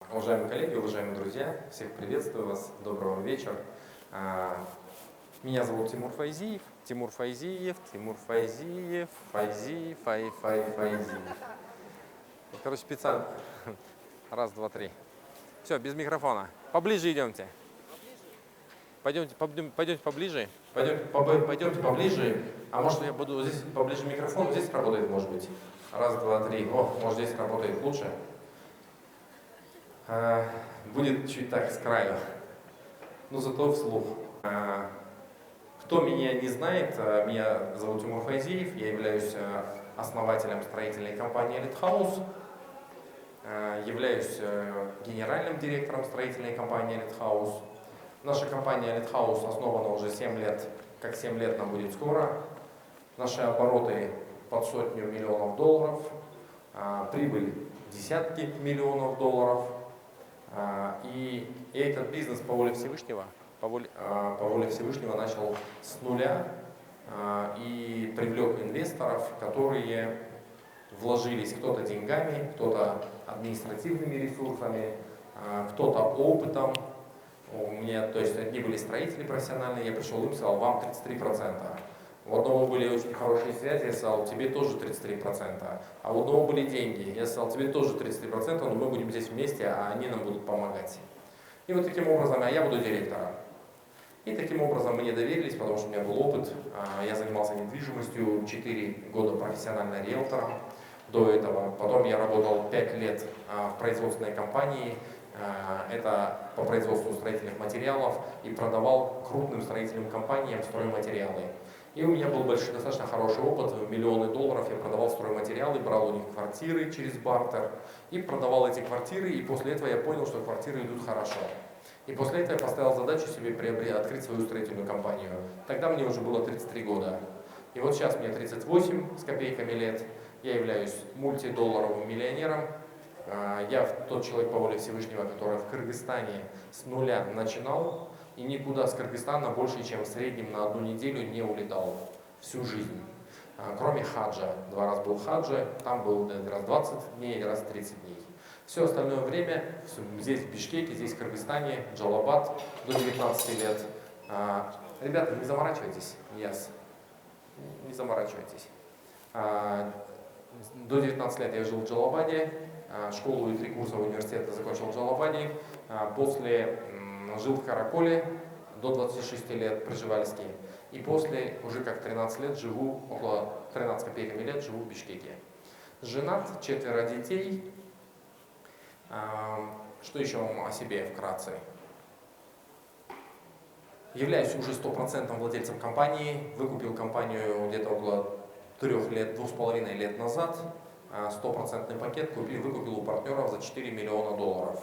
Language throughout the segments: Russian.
Уважаемые коллеги, уважаемые друзья, всех приветствую вас, доброго вечера. Меня зовут Тимур Файзиев, Файзиев. Короче, специально. Раз, два, три. Все, без микрофона. Поближе идемте. Пойдемте поближе. Пойдемте поближе. А может я буду здесь поближе микрофон? Здесь работает, может быть. Раз, два, три. О, может здесь работает лучше. Будет чуть так с краю, но зато вслух. Кто меня не знает, меня зовут Тимур Файзиев, я являюсь основателем строительной компании Elite House, являюсь генеральным директором строительной компании Elite House. Наша компания Elite House основана уже 7 лет, как 7 лет нам будет скоро. Наши обороты под $100 миллионов, прибыль десятки миллионов долларов. И этот бизнес по воле Всевышнего, начал с нуля и привлек инвесторов, которые вложились кто-то деньгами, кто-то административными ресурсами, кто-то опытом. У меня, то есть одни были строители профессиональные, я пришел им, сказал, вам 33%. У одного были очень хорошие связи, я сказал, тебе тоже 33%. А у одного были деньги, я сказал, тебе тоже 33%, но мы будем здесь вместе, а они нам будут помогать. И вот таким образом, а я буду директором. И таким образом мне доверились, потому что у меня был опыт. Я занимался недвижимостью, 4 года профессионально риэлтором до этого. Потом я работал 5 лет в производственной компании, это по производству строительных материалов, и продавал крупным строительным компаниям стройматериалы. И у меня был достаточно хороший опыт, миллионы долларов я продавал стройматериалы, брал у них квартиры через бартер, и продавал эти квартиры, и после этого я понял, что квартиры идут хорошо. И после этого я поставил задачу себе открыть свою строительную компанию. Тогда мне уже было 33 года. И вот сейчас мне 38 с копейками лет, я являюсь мультидолларовым миллионером. Я тот человек по воле Всевышнего, который в Кыргызстане с нуля начинал, и никуда с Кыргызстана больше, чем в среднем на 1 неделю не улетал всю жизнь. Кроме хаджа. 2 раза был в хадже, там был раз 20 дней, раз 30 дней. Все остальное время здесь в Бишкеке, здесь в Кыргызстане, Джалабад до 19 лет. Ребята, не заморачивайтесь, не заморачивайтесь. До 19 лет я жил в Джалабаде, школу и 3 курса университета закончил в Джалабаде. После жил в Караколе до 26 лет, пржевальский. И после, уже как 13 лет, живу, около 13 копейками лет, живу в Бишкеке. Женат, 4 детей. Что еще вам о себе вкратце? Являюсь уже 100% владельцем компании. Выкупил компанию где-то около 2,5 лет назад. 100% пакет выкупил у партнеров за $4 миллиона.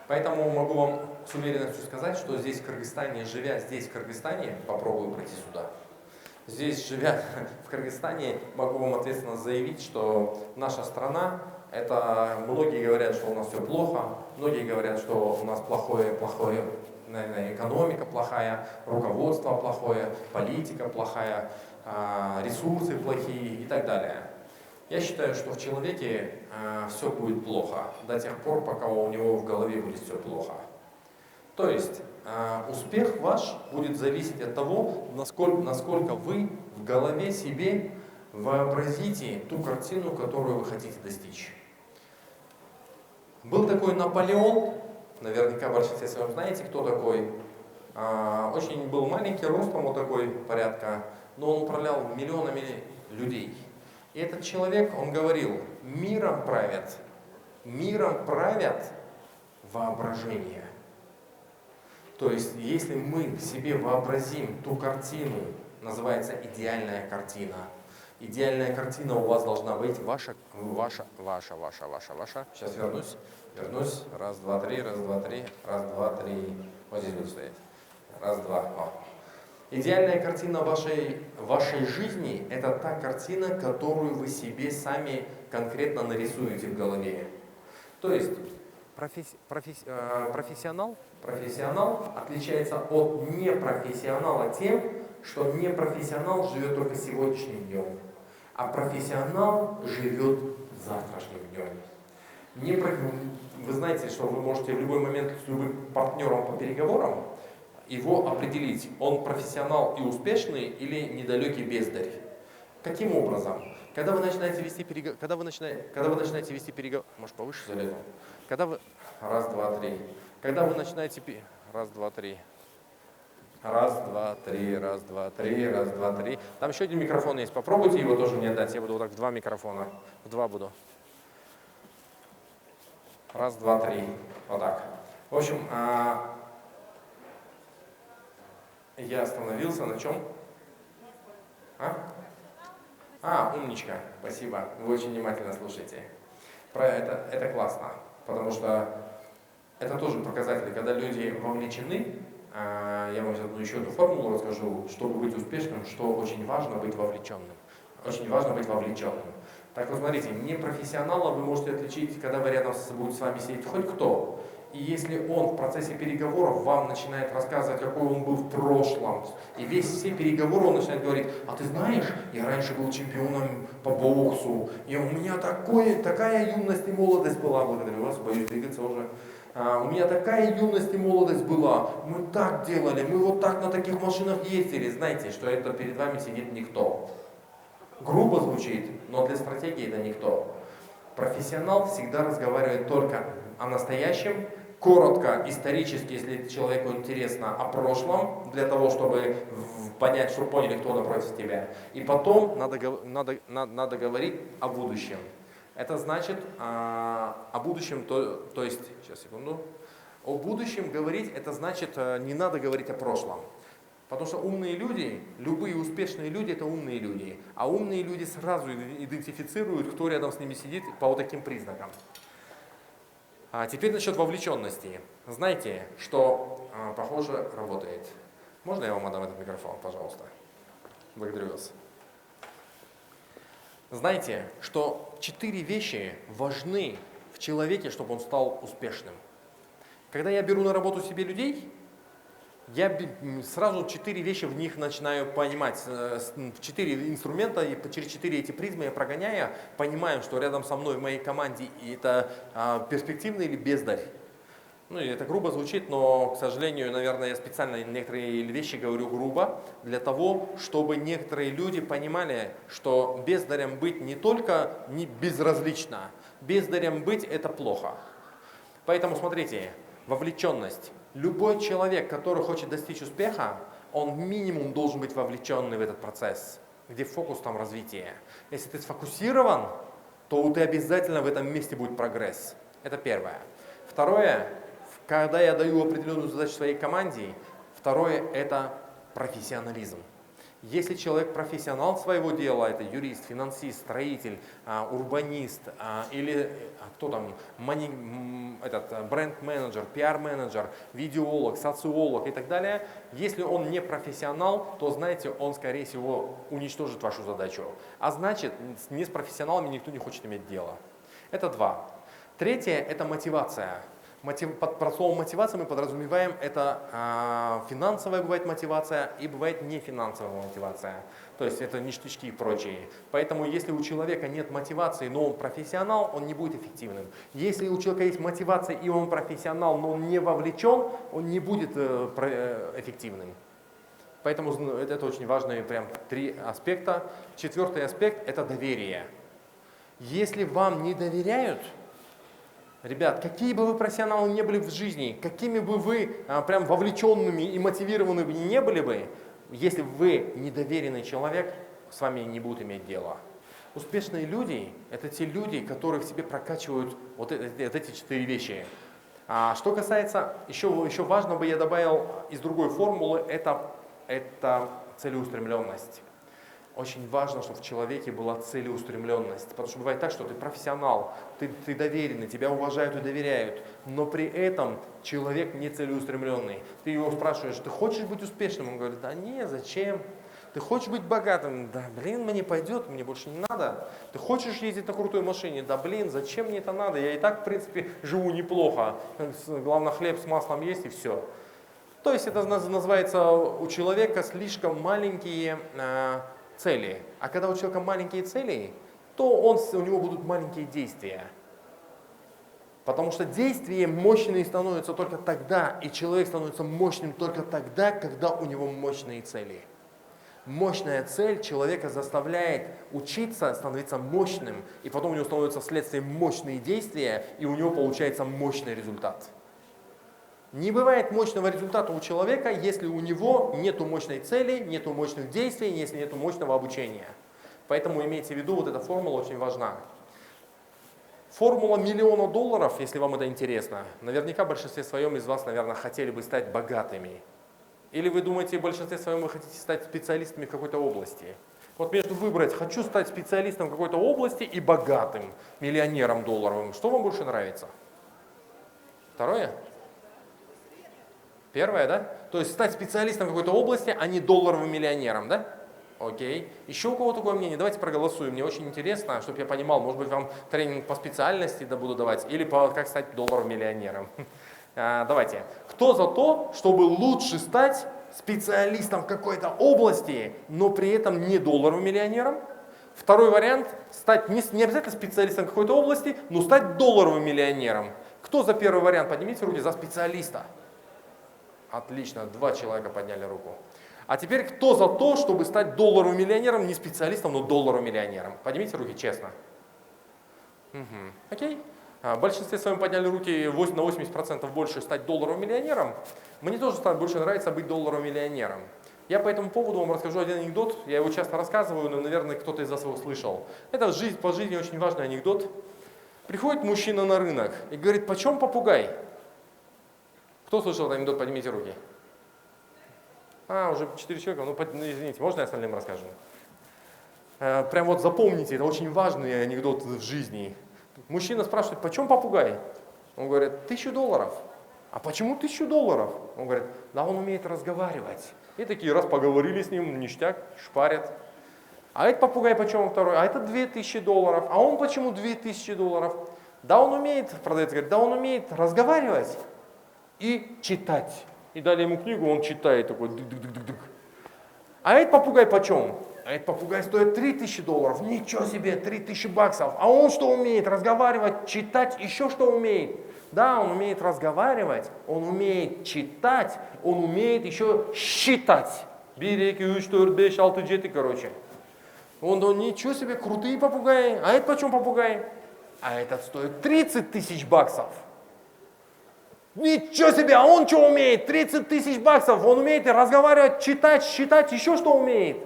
Поэтому могу вам с уверенностью сказать, что здесь в Кыргызстане, живя здесь в Кыргызстане, попробую пройти сюда. Здесь, живя в Кыргызстане, могу вам ответственно заявить, что наша страна, это многие говорят, что у нас все плохо, многие говорят, что у нас плохое, наверное, экономика плохая, руководство плохое, политика плохая, ресурсы плохие и так далее. Я считаю, что в человеке все будет плохо до тех пор, пока у него в голове будет все плохо. То есть успех ваш будет зависеть от того, насколько вы в голове себе вообразите ту картину, которую вы хотите достичь. Был такой Наполеон, наверняка большинство из вас знаете, кто такой. Очень был маленький, ростом вот такой порядка, но он управлял миллионами людей. И этот человек, он говорил, миром правят воображение. То есть, если мы сейчас вообразим ту картину, называется идеальная картина. Идеальная картина у вас должна быть ваша. Сейчас вернусь. Раз, два, три. Вот здесь буду стоять. Раз, два. О. Идеальная картина вашей жизни – это та картина, которую вы себе сами конкретно нарисуете в голове. То есть профессионал отличается от непрофессионала тем, что непрофессионал живет только сегодняшним днем, а профессионал живет завтрашним днем. вы знаете, что вы можете в любой момент с любым партнером по переговорам его определить, он профессионал и успешный или недалекий бездарь. Каким образом? Когда вы начинаете вести переговоры, может повыше залезу? Раз, два, три. Когда вы начинаете, раз, два, три. Раз, два, три, раз, два, три, раз, два, три. Там еще один микрофон есть, попробуйте его тоже мне дать, я буду вот так в два микрофона, в два буду. Раз, два, три, вот так. В общем, я остановился на чем? Умничка, спасибо, вы очень внимательно слушаете. Это классно, потому что это тоже показатель, когда люди вовлечены. Я вам сейчас еще одну формулу расскажу, чтобы быть успешным, что очень важно быть вовлеченным. Очень важно быть вовлеченным. Так вот, смотрите, непрофессионала вы можете отличить, когда вы рядом будет с вами сидеть хоть кто. И если он в процессе переговоров вам начинает рассказывать, какой он был в прошлом, и все переговоры он начинает говорить: а ты знаешь, я раньше был чемпионом по боксу, и у меня такая юность и молодость была, благодарю вас, боюсь двигаться уже. У меня такая юность и молодость была, мы так делали, мы вот так на таких машинах ездили. Знаете, что это перед вами сидит никто. Грубо звучит, но для стратегии это никто. Профессионал всегда разговаривает только о настоящем, коротко, исторически, если человеку интересно, о прошлом, для того, чтобы понять, чтобы поняли, кто напротив тебя. И потом надо говорить о будущем. Это значит о будущем, то есть, сейчас, секунду, о будущем говорить, это значит, не надо говорить о прошлом. Потому что умные люди, любые успешные люди, это умные люди. А умные люди сразу идентифицируют, кто рядом с ними сидит, по вот таким признакам. А теперь насчет вовлеченности. Знаете, что, похоже, работает. Можно я вам отдам этот микрофон, пожалуйста? Благодарю вас. Знаете, что 4 вещи важны в человеке, чтобы он стал успешным. Когда я беру на работу себе людей, я сразу 4 вещи в них начинаю понимать. 4 инструмента, и через 4 эти призмы я прогоняя, понимаю, что рядом со мной в моей команде это перспективный или бездарь. Ну, это грубо звучит, но, к сожалению, наверное, я специально некоторые вещи говорю грубо, для того, чтобы некоторые люди понимали, что бездарем быть не только не безразлично, бездарем быть это плохо. Поэтому смотрите, вовлеченность. Любой человек, который хочет достичь успеха, он минимум должен быть вовлеченный в этот процесс, где фокус там развития. Если ты сфокусирован, то ты обязательно в этом месте будет прогресс. Это первое. Второе, когда я даю определенную задачу своей команде, второе это профессионализм. Если человек профессионал своего дела, это юрист, финансист, строитель, урбанист или кто там, бренд-менеджер, пиар-менеджер, видеолог, социолог и так далее, если он не профессионал, то, знаете, он, скорее всего, уничтожит вашу задачу. А значит, не с профессионалами никто не хочет иметь дело. Это 2. Третье – это мотивация. Под словом мотивация мы подразумеваем, это финансовая бывает мотивация и бывает нефинансовая мотивация. То есть это ништячки и прочие. Поэтому если у человека нет мотивации, но он профессионал, он не будет эффективным. Если у человека есть мотивация и он профессионал, но он не вовлечен, он не будет эффективным. Поэтому это очень важные прям 3 аспекта. 4-й аспект – это доверие. Если вам не доверяют, ребят, какие бы вы профессионалы не были в жизни, какими бы вы прям вовлеченными и мотивированными не были бы, если вы недоверенный человек, с вами не будут иметь дело. Успешные люди – это те люди, которые в себе прокачивают вот эти 4 вещи. А что касается, еще важно бы я добавил из другой формулы, это целеустремленность. Очень важно, чтобы в человеке была целеустремленность. Потому что бывает так, что ты профессионал, ты доверенный, тебя уважают и доверяют, но при этом человек не целеустремленный. Ты его спрашиваешь: ты хочешь быть успешным? Он говорит: да не, зачем? Ты хочешь быть богатым? Да блин, мне пойдет, мне больше не надо. Ты хочешь ездить на крутой машине? Да блин, зачем мне это надо? Я и так, в принципе, живу неплохо. Главное, хлеб с маслом есть и все. То есть это называется у человека слишком маленькие цели. А когда у человека маленькие цели, то у него будут маленькие действия. Потому что действия мощные становятся только тогда, и человек становится мощным только тогда, когда у него мощные цели. Мощная цель человека заставляет учиться становиться мощным, и потом у него становятся следствием мощные действия, и у него получается мощный результат. Не бывает мощного результата у человека, если у него нет мощной цели, нет мощных действий, если нет мощного обучения. Поэтому имейте в виду, вот эта формула очень важна. Формула $1 миллиона, если вам это интересно. Наверняка в большинстве своем из вас, наверное, хотели бы стать богатыми. Или вы думаете, в большинстве своем вы хотите стать специалистами в какой-то области. Вот между выбрать, хочу стать специалистом в какой-то области и богатым, миллионером долларовым. Что вам больше нравится? Второе? Первое, да? То есть стать специалистом в какой-то области, а не долларовым миллионером, да? Окей. Еще у кого такое мнение? Давайте проголосуем. Мне очень интересно, чтобы я понимал, может быть, вам тренинг по специальности буду давать, или по как стать долларовым миллионером. Давайте. Кто за то, чтобы лучше стать специалистом в какой-то области, но при этом не долларовым миллионером? Второй вариант, стать не обязательно специалистом в какой-то области, но стать долларовым миллионером. Кто за первый вариант? Поднимите руки, за специалиста. Отлично, 2 человека подняли руку. А теперь кто за то, чтобы стать долларовым миллионером, не специалистом, но долларовым миллионером? Поднимите руки честно. Окей. В большинстве своем подняли руки на 80% больше стать долларовым миллионером. Мне тоже больше нравится быть долларовым миллионером. Я по этому поводу вам расскажу один анекдот. Я его часто рассказываю, но, наверное, кто-то из вас его слышал. Это по жизни очень важный анекдот. Приходит мужчина на рынок и говорит: почем попугай? Кто слышал этот анекдот? Поднимите руки. Уже 4 человека. Ну, извините, можно я остальным расскажу? Прям вот запомните, это очень важный анекдот в жизни. Мужчина спрашивает: почем попугай? Он говорит: $1000. А почему $1000? Он говорит: да он умеет разговаривать. И такие раз поговорили с ним, ништяк, шпарят. А этот попугай почем второй? А это $2000. А он почему $2000? Да он умеет, продавец говорит, да он умеет разговаривать и читать. И дали ему книгу, он читает такой дык-дык-дык-дык. А этот попугай почем? А этот попугай стоит $3000. Ничего себе, $3000. А он что умеет? Разговаривать, читать, еще что умеет? Да, он умеет разговаривать, он умеет читать, он умеет еще считать. 1, 2, 3, 4, 5, 6, 7, короче. Он ничего себе, крутые попугаи. А это почем попугай? А этот стоит $30 000. Ничего себе, а он что умеет? $30 000. Он умеет разговаривать, читать, считать, еще что умеет?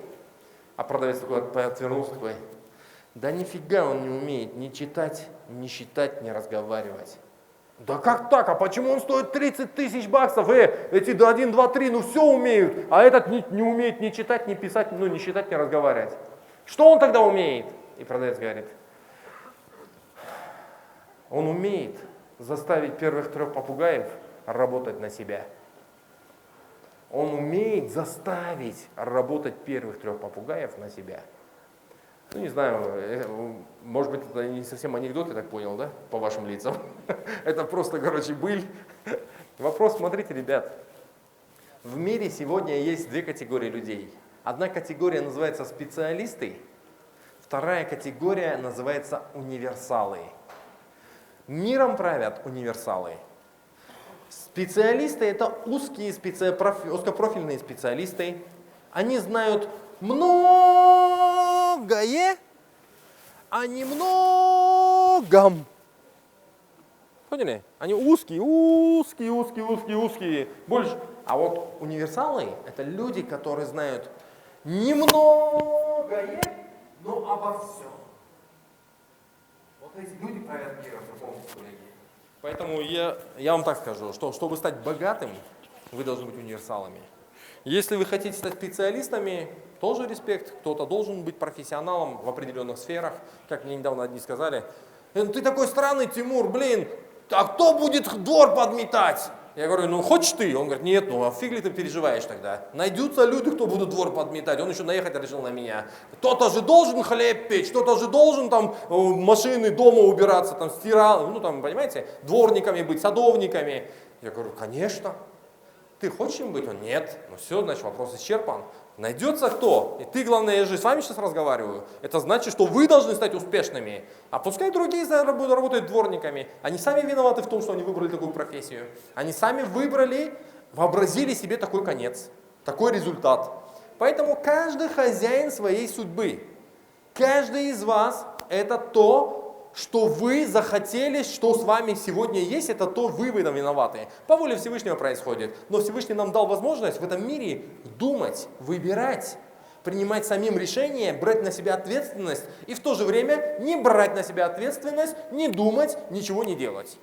А продавец такой отвернулся, такой: да нифига он не умеет ни читать, ни считать, ни разговаривать. Да как так? А почему он стоит $30 000? Эти 1, 2, 3, ну все умеют, а этот не умеет ни читать, ни писать, ну ни считать, ни разговаривать. Что он тогда умеет? И продавец говорит: он умеет заставить первых 3 попугаев работать на себя. Он умеет заставить работать первых 3 попугаев на себя. Ну, не знаю, может быть, это не совсем анекдот, я так понял, да, по вашим лицам. Это просто, короче, быль. Вопрос, смотрите, ребят. В мире сегодня есть 2 категории людей. Одна категория называется специалисты, вторая категория называется универсалы. Миром правят универсалы. Специалисты — это узкопрофильные специалисты. Они знают многое о немногом. Поняли? Они узкие. Больше. А вот универсалы — это люди, которые знают немногое, но обо всем. Вот эти люди правят миром, запомните, коллеги. Поэтому я вам так скажу, что чтобы стать богатым, вы должны быть универсалами. Если вы хотите стать специалистами, тоже респект, кто-то должен быть профессионалом в определенных сферах. Как мне недавно одни сказали: ты такой странный, Тимур, блин, а кто будет двор подметать? Я говорю: ну хочешь ты? Он говорит: нет, ну а фиг ли ты переживаешь тогда? Найдутся люди, кто будут двор подметать. Он еще наехать решил на меня. Кто-то же должен хлеб печь, кто-то же должен там машины дома убираться, там стирал, ну там, понимаете, дворниками быть, садовниками. Я говорю: конечно. Ты хочешь им быть? Он: нет. Ну все, значит, вопрос исчерпан. Найдется кто? И ты, главное, я же с вами сейчас разговариваю. Это значит, что вы должны стать успешными. А пускай другие работают дворниками. Они сами виноваты в том, что они выбрали такую профессию. Они сами выбрали, вообразили себе такой конец, такой результат. Поэтому каждый хозяин своей судьбы. Каждый из вас это то, что вы захотели, что с вами сегодня есть, это то вы в этом виноваты. По воле Всевышнего происходит. Но Всевышний нам дал возможность в этом мире думать, выбирать, принимать самим решения, брать на себя ответственность и в то же время не брать на себя ответственность, не думать, ничего не делать.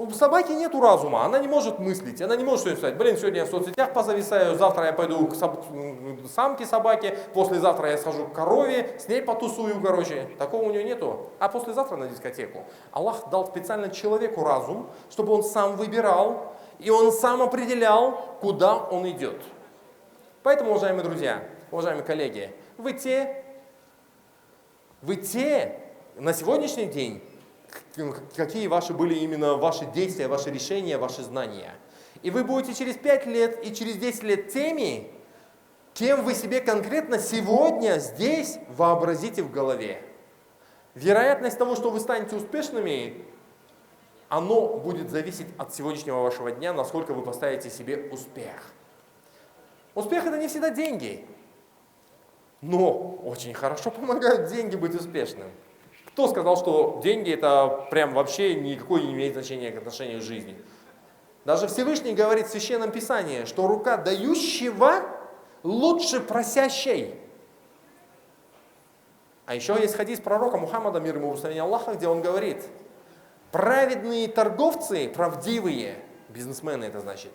У собаки нету разума, она не может мыслить, она не может что-нибудь сказать. Блин, сегодня я в соцсетях позависаю, завтра я пойду к самке собаки, послезавтра я схожу к корове, с ней потусую, короче. Такого у нее нету. А послезавтра на дискотеку. Аллах дал специально человеку разум, чтобы он сам выбирал, и он сам определял, куда он идет. Поэтому, уважаемые друзья, уважаемые коллеги, вы те на сегодняшний день, какие ваши были именно ваши действия, ваши решения, ваши знания. И вы будете через 5 лет и через 10 лет теми, кем вы себе конкретно сегодня здесь вообразите в голове. Вероятность того, что вы станете успешными, оно будет зависеть от сегодняшнего вашего дня, насколько вы поставите себе успех. Успех это не всегда деньги, но очень хорошо помогают деньги быть успешным. Кто сказал, что деньги это прям вообще никакое не имеет значения к отношению к жизни? Даже Всевышний говорит в Священном Писании, что рука дающего лучше просящей. А еще есть хадис пророка Мухаммада, мир ему, благословение Аллаха, где он говорит, праведные торговцы, правдивые, бизнесмены это значит,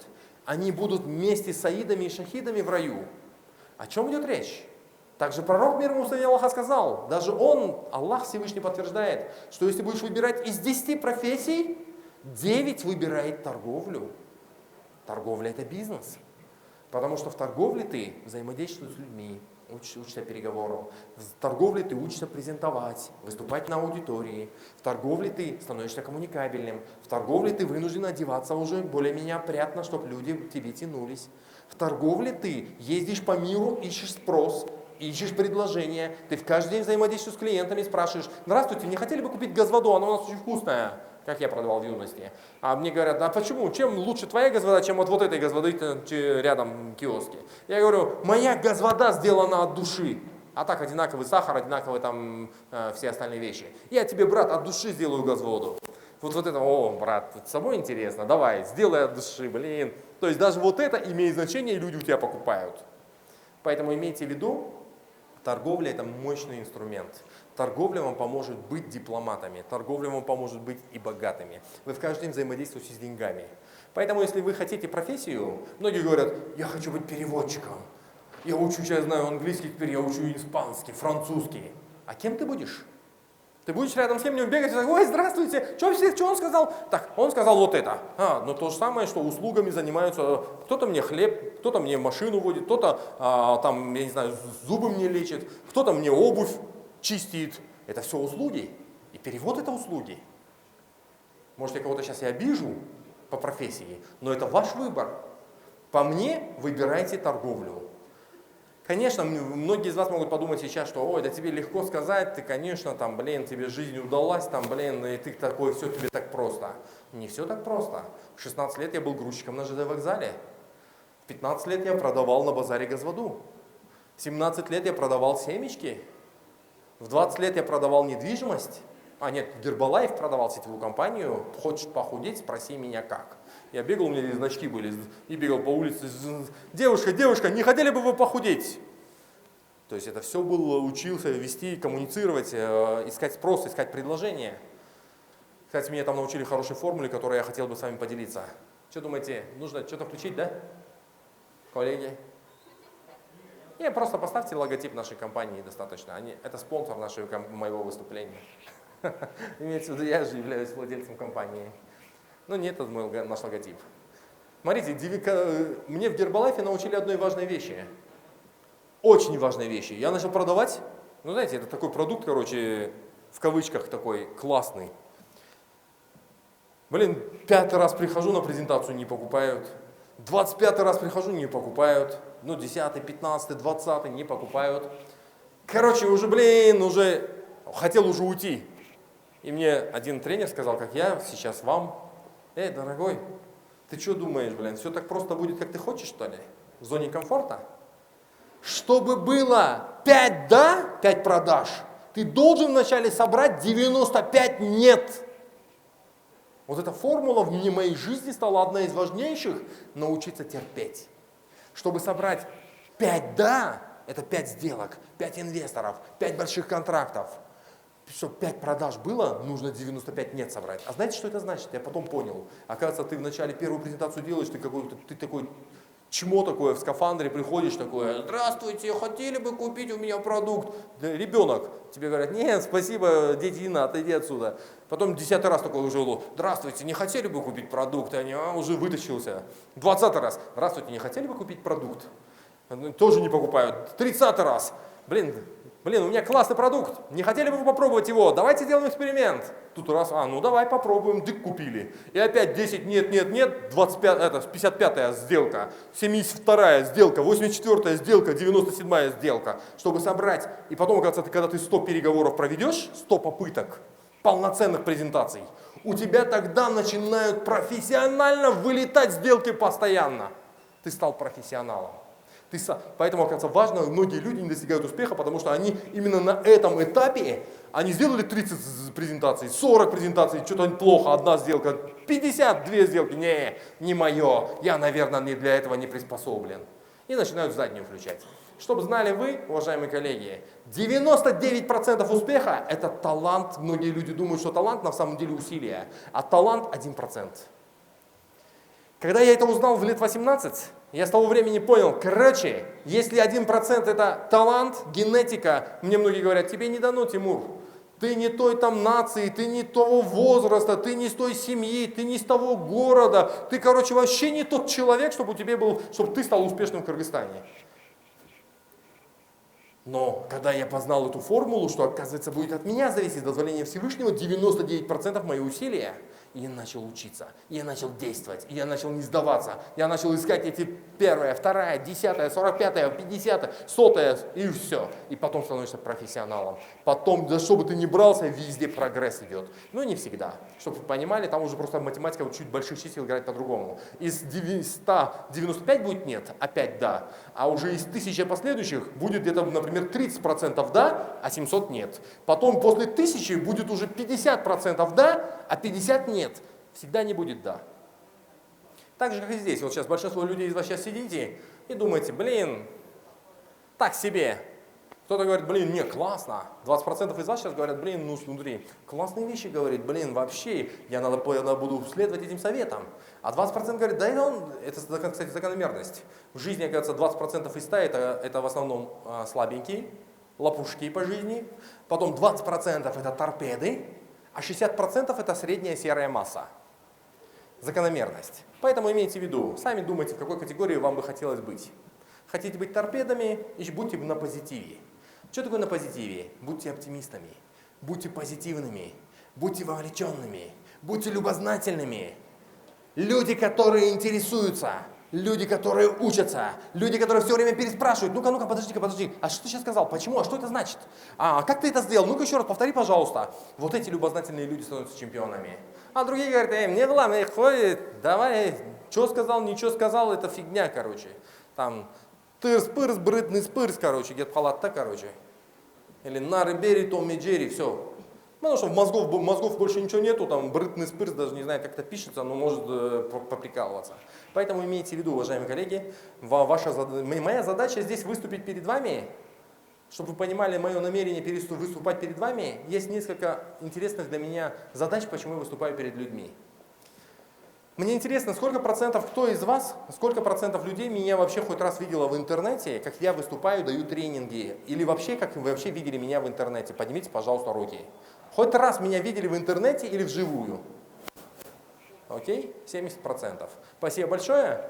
они будут вместе с аидами и шахидами в раю. О чем идет речь? Также пророк, мир ему, благословение Аллаха, сказал, даже он, Аллах Всевышний подтверждает, что если будешь выбирать из 10 профессий, 9 выбирает торговлю. Торговля это бизнес. Потому что в торговле ты взаимодействуешь с людьми, учишься переговорам. В торговле ты учишься презентовать, выступать на аудитории. В торговле ты становишься коммуникабельным. В торговле ты вынужден одеваться уже более-менее опрятно, чтобы люди к тебе тянулись. В торговле ты ездишь по миру, ищешь спрос, ищешь предложения. Ты в каждый день взаимодействуешь с клиентами, спрашиваешь, здравствуйте, не хотели бы купить газводу, она у нас очень вкусная. Как я продавал в юности. А мне говорят, а почему? Чем лучше твоя газвода, чем вот этой газводы рядом киоски? Я говорю, моя газвода сделана от души. А так одинаковый сахар, одинаковые там все остальные вещи. Я тебе, брат, от души сделаю газводу. Вот это, о, брат, с собой интересно, давай, сделай от души, блин. То есть даже вот это имеет значение, и люди у тебя покупают. Поэтому имейте в виду, торговля это мощный инструмент. Торговля вам поможет быть дипломатами, торговля вам поможет быть и богатыми. Вы в каждый день взаимодействуете с деньгами. Поэтому, если вы хотите профессию, многие говорят, я хочу быть переводчиком. Я учу, я знаю английский, теперь я учу испанский, французский. А кем ты будешь? Ты будешь рядом с кем-нибудь бегать и сказать, ой, здравствуйте, что он сказал? Так, он сказал вот это. Но то же самое, что услугами занимаются, кто-то мне хлеб, кто-то мне машину водит, кто-то там, я не знаю, зубы мне лечит, кто-то мне обувь чистит. Это все услуги. И перевод это услуги. Может, я кого-то сейчас и обижу по профессии, но это ваш выбор. По мне, выбирайте торговлю. Конечно, многие из вас могут подумать сейчас, что ой, да тебе легко сказать, ты, конечно, там, блин, тебе жизнь удалась, там, блин, и ты такой, все тебе так просто. Не все так просто. В 16 лет я был грузчиком на ЖД вокзале. В 15 лет я продавал на базаре газводу. В 17 лет я продавал семечки. В 20 лет я продавал недвижимость. Гербалайф продавал сетевую компанию. Хочешь похудеть, спроси меня как. Я бегал, у меня значки были, и бегал по улице. Девушка, не хотели бы вы похудеть? То есть это все было, учился вести, коммуницировать, искать спрос, искать предложения. Кстати, меня там научили хорошей формуле, которой я хотел бы с вами поделиться. Что думаете, нужно что-то включить, да? Коллеги? Нет, просто поставьте логотип нашей компании, достаточно. Это спонсор моего выступления. Имеется в виду, я же являюсь владельцем компании. Но нет, это наш логотип. Смотрите, мне в Гербалайфе научили одной важной вещи. Очень важной вещи. Я начал продавать, знаете, это такой продукт, в кавычках такой, классный. Блин, 5-й раз прихожу на презентацию, не покупают. 25-й раз прихожу, не покупают. Ну, 10-й, 15-й, 20-й не покупают. Короче, уже, уже хотел уже уйти. И мне один тренер сказал, как я сейчас вам: эй, дорогой, ты что думаешь, все так просто будет, как ты хочешь, что ли? В зоне комфорта? Чтобы было 5 да, 5 продаж, ты должен вначале собрать 95 нет. Вот эта формула в моей жизни стала одна из важнейших – научиться терпеть. Чтобы собрать 5 да, это 5 сделок, 5 инвесторов, 5 больших контрактов. Чтобы 5 продаж было, нужно 95 нет собрать. А знаете, что это значит? Я потом понял. Оказывается, ты вначале первую презентацию делаешь, ты такой чмо такое в скафандре, приходишь такое: здравствуйте, хотели бы купить у меня продукт? Да, ребенок. Тебе говорят: нет, спасибо, детина, отойди отсюда. Потом 10-й раз такой уже: здравствуйте, не хотели бы купить продукт? Они уже вытащился. 20-й раз: здравствуйте, не хотели бы купить продукт? Тоже не покупают. 30-й раз: блин, у меня классный продукт, не хотели бы вы попробовать его? Давайте сделаем эксперимент. Тут раз: ну давай попробуем, дык, купили. И опять 10 нет, 55-я сделка, 72-я сделка, 84-я сделка, 97-я сделка, чтобы собрать. И потом, оказывается, когда ты 100 переговоров проведешь, 100 попыток, полноценных презентаций, у тебя тогда начинают профессионально вылетать сделки постоянно. Ты стал профессионалом. Поэтому, оказывается, важно, многие люди не достигают успеха, потому что они именно на этом этапе, они сделали 30 презентаций, 40 презентаций, что-то плохо, одна сделка, 52 сделки, не мое, я, наверное, для этого не приспособлен. И начинают заднюю включать. Чтобы знали вы, уважаемые коллеги, 99% успеха – это талант. Многие люди думают, что талант на самом деле усилие, а талант 1%. Когда я это узнал в лет 18, я с того времени понял, короче, если 1% это талант, генетика, мне многие говорят: тебе не дано, Тимур, ты не той там нации, ты не того возраста, ты не с той семьи, ты не с того города, ты, короче, вообще не тот человек, чтобы ты стал успешным в Кыргызстане. Но когда я познал эту формулу, что, оказывается, будет от меня зависеть дозволение Всевышнего, 99% мои усилия, и я начал учиться, и я начал действовать, и я начал не сдаваться, я начал искать эти 1-я, 2-я, 10-я, 45-я, 50-я, 100-я, и все. И потом становишься профессионалом. Потом, да что бы ты ни брался, везде прогресс идет. Но не всегда. Чтобы вы понимали, там уже просто математика чуть больших чисел играет по-другому. Из 195 будет нет, а 5 да. А уже из 1000 последующих будет где-то, например, 30% да, а 700 нет. Потом после 1000 будет уже 50% да, а 50 нет. Всегда не будет да. Так же, как и здесь. Вот сейчас большинство людей из вас сейчас сидите и думаете: так себе. Кто-то говорит: не, классно. 20% из вас сейчас говорят: смотри, классные вещи, говорит, вообще, я буду следовать этим советам. А 20% говорит: это, кстати, закономерность. В жизни, оказывается, 20% из 100 это в основном слабенькие, лопушки по жизни. Потом 20% это торпеды, а 60% это средняя серая масса. Закономерность. Поэтому имейте в виду, сами думайте, в какой категории вам бы хотелось быть. Хотите быть торпедами, будьте на позитиве. Что такое на позитиве? Будьте оптимистами, будьте позитивными, будьте вовлеченными, будьте любознательными. Люди, которые интересуются, люди, которые учатся, люди, которые все время переспрашивают: ну-ка, подожди, а что ты сейчас сказал, почему, а что это значит? А как ты это сделал? Ну-ка еще раз повтори, пожалуйста. Вот эти любознательные люди становятся чемпионами. А другие говорят: мне главное, давай, что сказал, ничего сказал, это фигня, короче. Там тырс-пырс, брытный-спырс, короче, гет-палатта, короче. Или нары-бери, томми-джерри, все. Потому что мозгов больше ничего нету, там брытный-спырс, даже не знаю, как это пишется, но может поприкалываться. Поэтому имейте в виду, уважаемые коллеги, моя задача здесь выступить перед вами, чтобы вы понимали мое намерение выступать перед вами. Есть несколько интересных для меня задач, почему я выступаю перед людьми. Мне интересно, сколько процентов людей меня вообще хоть раз видело в интернете, как я выступаю, даю тренинги, или вообще, как вы вообще видели меня в интернете. Поднимите, пожалуйста, руки. Хоть раз меня видели в интернете или вживую? Окей? 70%. Спасибо большое.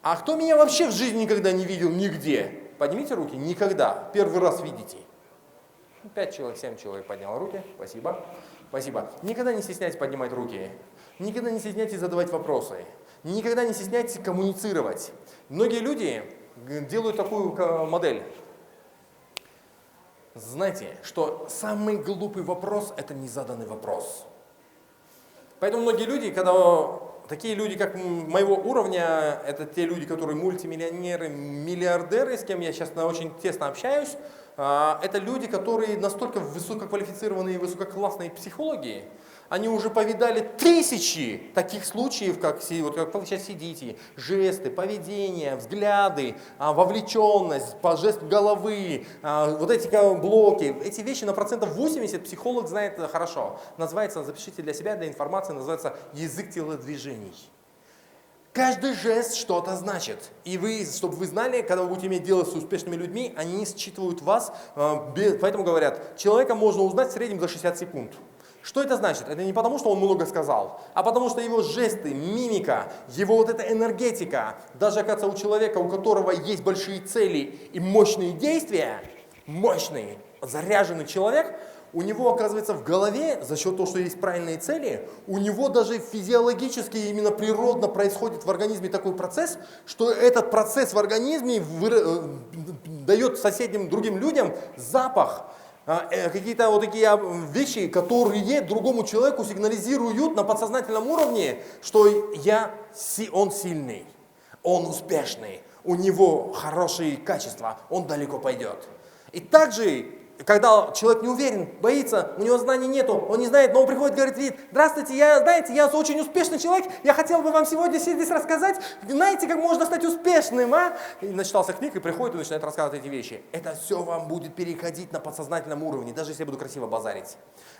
А кто меня вообще в жизни никогда не видел нигде? Поднимите руки. Никогда. Первый раз видите. 5 человек, 7 человек поднял руки. Спасибо. Спасибо. Никогда не стесняйтесь поднимать руки. Никогда не стесняйтесь задавать вопросы. Никогда не стесняйтесь коммуницировать. Многие люди делают такую модель. Знаете, что самый глупый вопрос – это незаданный вопрос. Поэтому многие люди, такие люди, как моего уровня, это те люди, которые мультимиллионеры, миллиардеры, с кем я сейчас очень тесно общаюсь, это люди, которые настолько высококвалифицированные и высококлассные психологи, они уже повидали тысячи таких случаев, как вы сейчас сидите, жесты, поведение, взгляды, вовлеченность, жест головы, вот эти блоки, эти вещи на 80% психолог знает хорошо. Называется, запишите для себя, для информации, называется язык телодвижений. Каждый жест что-то значит. И вы, чтобы вы знали, когда вы будете иметь дело с успешными людьми, они считывают вас, поэтому говорят, человека можно узнать в среднем за 60 секунд. Что это значит? Это не потому, что он много сказал, а потому, что его жесты, мимика, его вот эта энергетика, даже, оказывается, у человека, у которого есть большие цели и мощные действия, мощный, заряженный человек, у него, оказывается, в голове, за счет того, что есть правильные цели, у него даже физиологически, именно природно происходит в организме такой процесс, что этот процесс в организме дает соседним другим людям запах, какие-то вот такие вещи, которые другому человеку сигнализируют на подсознательном уровне, что он сильный, он успешный, у него хорошие качества, он далеко пойдет. И также, когда человек не уверен, боится, у него знаний нету, он не знает, но он приходит и говорит: здравствуйте, я очень успешный человек, я хотел бы вам сегодня здесь рассказать, знаете, как можно стать успешным, И начитался книг, и приходит и начинает рассказывать эти вещи. Это все вам будет переходить на подсознательном уровне, даже если я буду красиво базарить.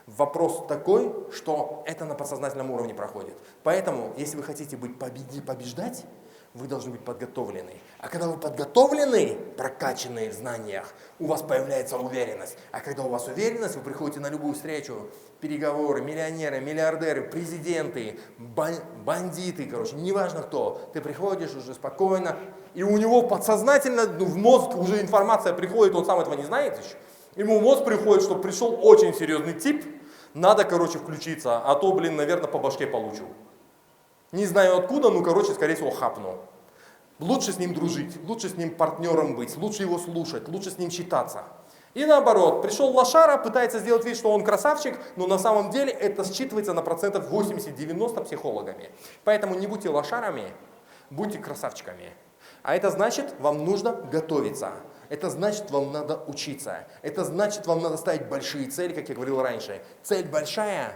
Вопрос такой, что это на подсознательном уровне проходит. Поэтому, если вы хотите побеждать, вы должны быть подготовлены. А когда вы подготовлены, прокачанные в знаниях, у вас появляется уверенность. А когда у вас уверенность, вы приходите на любую встречу, переговоры, миллионеры, миллиардеры, президенты, бандиты, неважно кто. Ты приходишь уже спокойно, и у него подсознательно в мозг уже информация приходит, он сам этого не знает еще. Ему в мозг приходит, что пришел очень серьезный тип, надо, включиться, а то, наверное, по башке получу. Не знаю откуда, скорее всего, хапну. Лучше с ним дружить, лучше с ним партнером быть, лучше его слушать, лучше с ним считаться. И наоборот, пришел лошара, пытается сделать вид, что он красавчик, но на самом деле это считывается на 80-90% психологами. Поэтому не будьте лошарами, будьте красавчиками. А это значит, вам нужно готовиться. Это значит, вам надо учиться. Это значит, вам надо ставить большие цели, как я говорил раньше. Цель большая,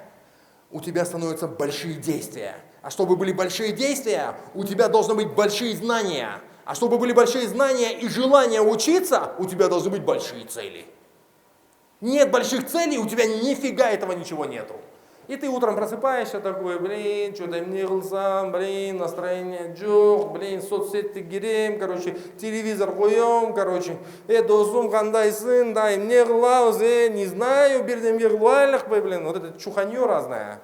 у тебя становятся большие действия. А чтобы были большие действия, у тебя должны быть большие знания. А чтобы были большие знания и желание учиться, у тебя должны быть большие цели. Нет больших целей, у тебя нифига этого ничего нету. И ты утром просыпаешься такой: что-то мне глазам, настроение джух, соцсети гирем, телевизор хуем, досум кандай сын, дай мне глазы, не знаю, бирдем герлайлах, вот это чуханье разное.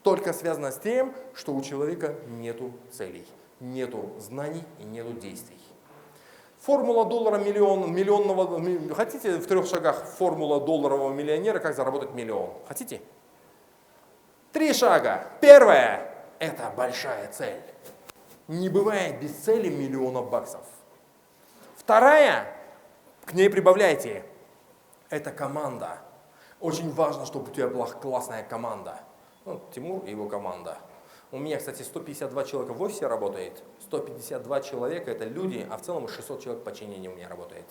Только связано с тем, что у человека нету целей, нету знаний и нету действий. Формула доллара миллионного, хотите в 3 шагах формула долларового миллионера, как заработать миллион? Хотите? 3 шага. Первое – это большая цель. Не бывает без цели миллиона баксов. Вторая, к ней прибавляйте, это команда. Очень важно, чтобы у тебя была классная команда. Тимур и его команда. У меня, кстати, 152 человека в офисе работает. 152 человека – это люди, а в целом 600 человек в подчинении у меня работает.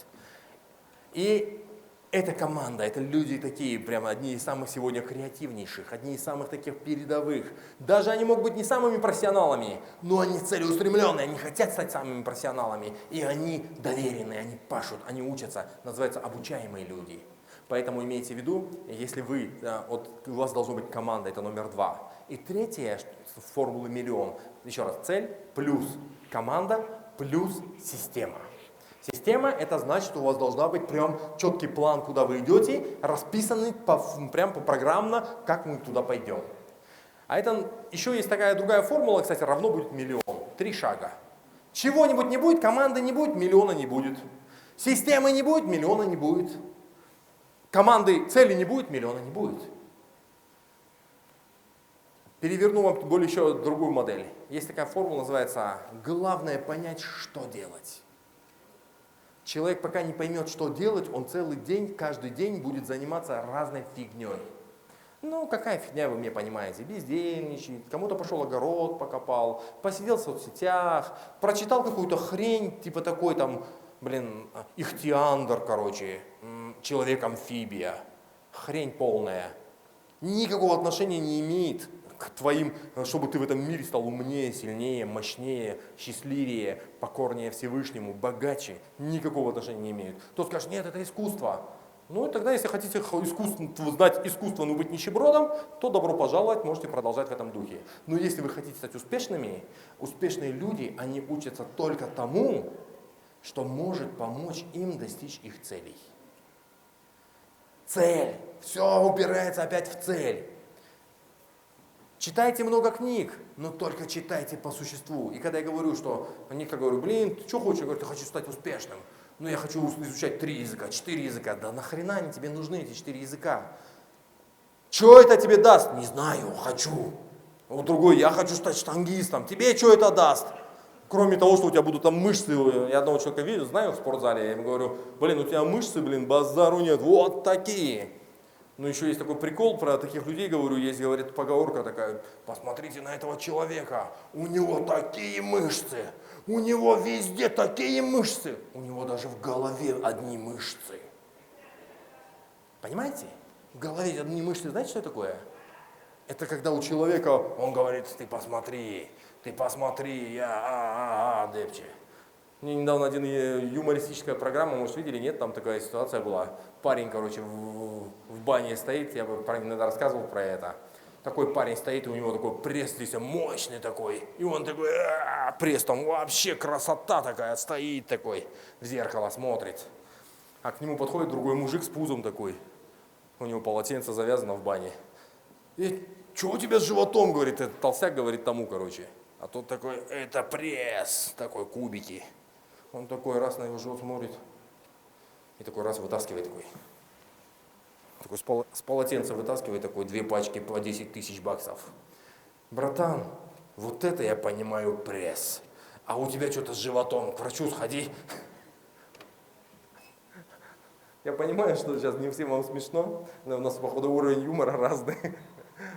И эта команда, это люди такие, прямо одни из самых сегодня креативнейших, одни из самых таких передовых. Даже они могут быть не самыми профессионалами, но они целеустремленные, они хотят стать самыми профессионалами. И они доверенные, они пашут, они учатся. Называются обучаемые люди. Поэтому имейте в виду, если у вас должна быть команда, это номер 2. И третье, формулы миллион. Еще раз, цель плюс команда плюс система. Система – это значит, что у вас должна быть прям четкий план, куда вы идете, расписанный прям программно, как мы туда пойдем. А это еще есть такая другая формула, кстати, равно будет миллион. 3 шага. Чего-нибудь не будет, команды не будет, миллиона не будет. Системы не будет, миллиона не будет. Команды, цели не будет, миллиона не будет. Переверну вам более еще другую модель. Есть такая формула, называется «главное понять, что делать». Человек пока не поймет, что делать, он целый день, каждый день будет заниматься разной фигней. Ну, какая фигня, вы мне понимаете, бездельничает, кому-то пошел огород покопал, посидел в соцсетях, прочитал какую-то хрень, типа такой там, ихтиандр, короче, человек-амфибия. Хрень полная. Никакого отношения не имеет к твоим, чтобы ты в этом мире стал умнее, сильнее, мощнее, счастливее, покорнее Всевышнему, богаче. Никакого отношения не имеют. Кто скажет, нет, это искусство. Ну и тогда, если хотите знать искусство, но быть нищебродом, то добро пожаловать, можете продолжать в этом духе. Но если вы хотите стать успешными, успешные люди, они учатся только тому, что может помочь им достичь их целей. Цель. Все упирается опять в цель. Читайте много книг, но только читайте по существу. И когда я говорю, что некоторые говорят, ты что хочешь? Я говорю, я хочу стать успешным. Но я хочу изучать 3 языка, 4 языка. Да нахрена они тебе нужны, эти 4 языка? Что это тебе даст? Не знаю, хочу. Вот другой, я хочу стать штангистом. Тебе что это даст? Кроме того, что у тебя будут там мышцы, я одного человека видел, знаю в спортзале, я ему говорю, у тебя мышцы, базару нет, вот такие. Ну, еще есть такой прикол про таких людей, говорю, есть, говорит, поговорка такая, посмотрите на этого человека, у него такие мышцы, у него везде такие мышцы, у него даже в голове одни мышцы. Понимаете? В голове одни мышцы, знаете, что такое? Это когда у человека, он говорит, ты посмотри, я, депче. Мне недавно один юмористическая программа, может, видели, нет, там такая ситуация была. Парень, короче, в бане стоит, я бы иногда рассказывал про это. Такой парень стоит, и у него такой пресс здесь мощный такой. И он такой, пресс там вообще красота такая, стоит такой, в зеркало смотрит. А к нему подходит другой мужик с пузом такой. У него полотенце завязано в бане. И что у тебя с животом, говорит, этот толстяк говорит тому, короче. А тот такой, это пресс, такой кубики. Он такой раз на его живот смотрит и такой раз вытаскивает такой с полотенца вытаскивает такой 2 пачки по 10 000 баксов. Братан, вот это я понимаю пресс. А у тебя что-то с животом, к врачу сходи. Я понимаю, что сейчас не всем вам смешно, но у нас, походу, уровень юмора разный.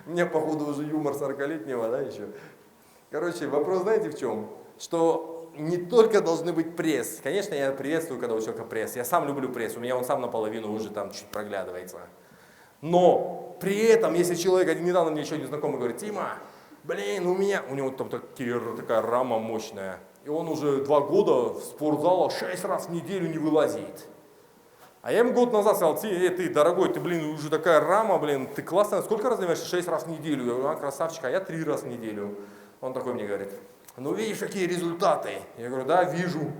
У меня, походу, уже юмор 40-летнего, да, еще. Короче, вопрос знаете в чем? Что не только должны быть пресс. Конечно, я приветствую, когда у человека пресс. Я сам люблю пресс, у меня он сам наполовину уже там чуть проглядывается. Но при этом, если человек, недавно мне еще незнакомый говорит, Тима, у него там такая рама мощная. И он уже 2 года в спортзал 6 раз в неделю не вылазит. А я ему год назад сказал, ты, дорогой, ты, уже такая рама, ты классная, сколько раз занимаешься? 6 раз в неделю. Я говорю, красавчик, а я 3 раза в неделю. Он такой мне говорит, ну видишь, какие результаты. Я говорю, да, вижу.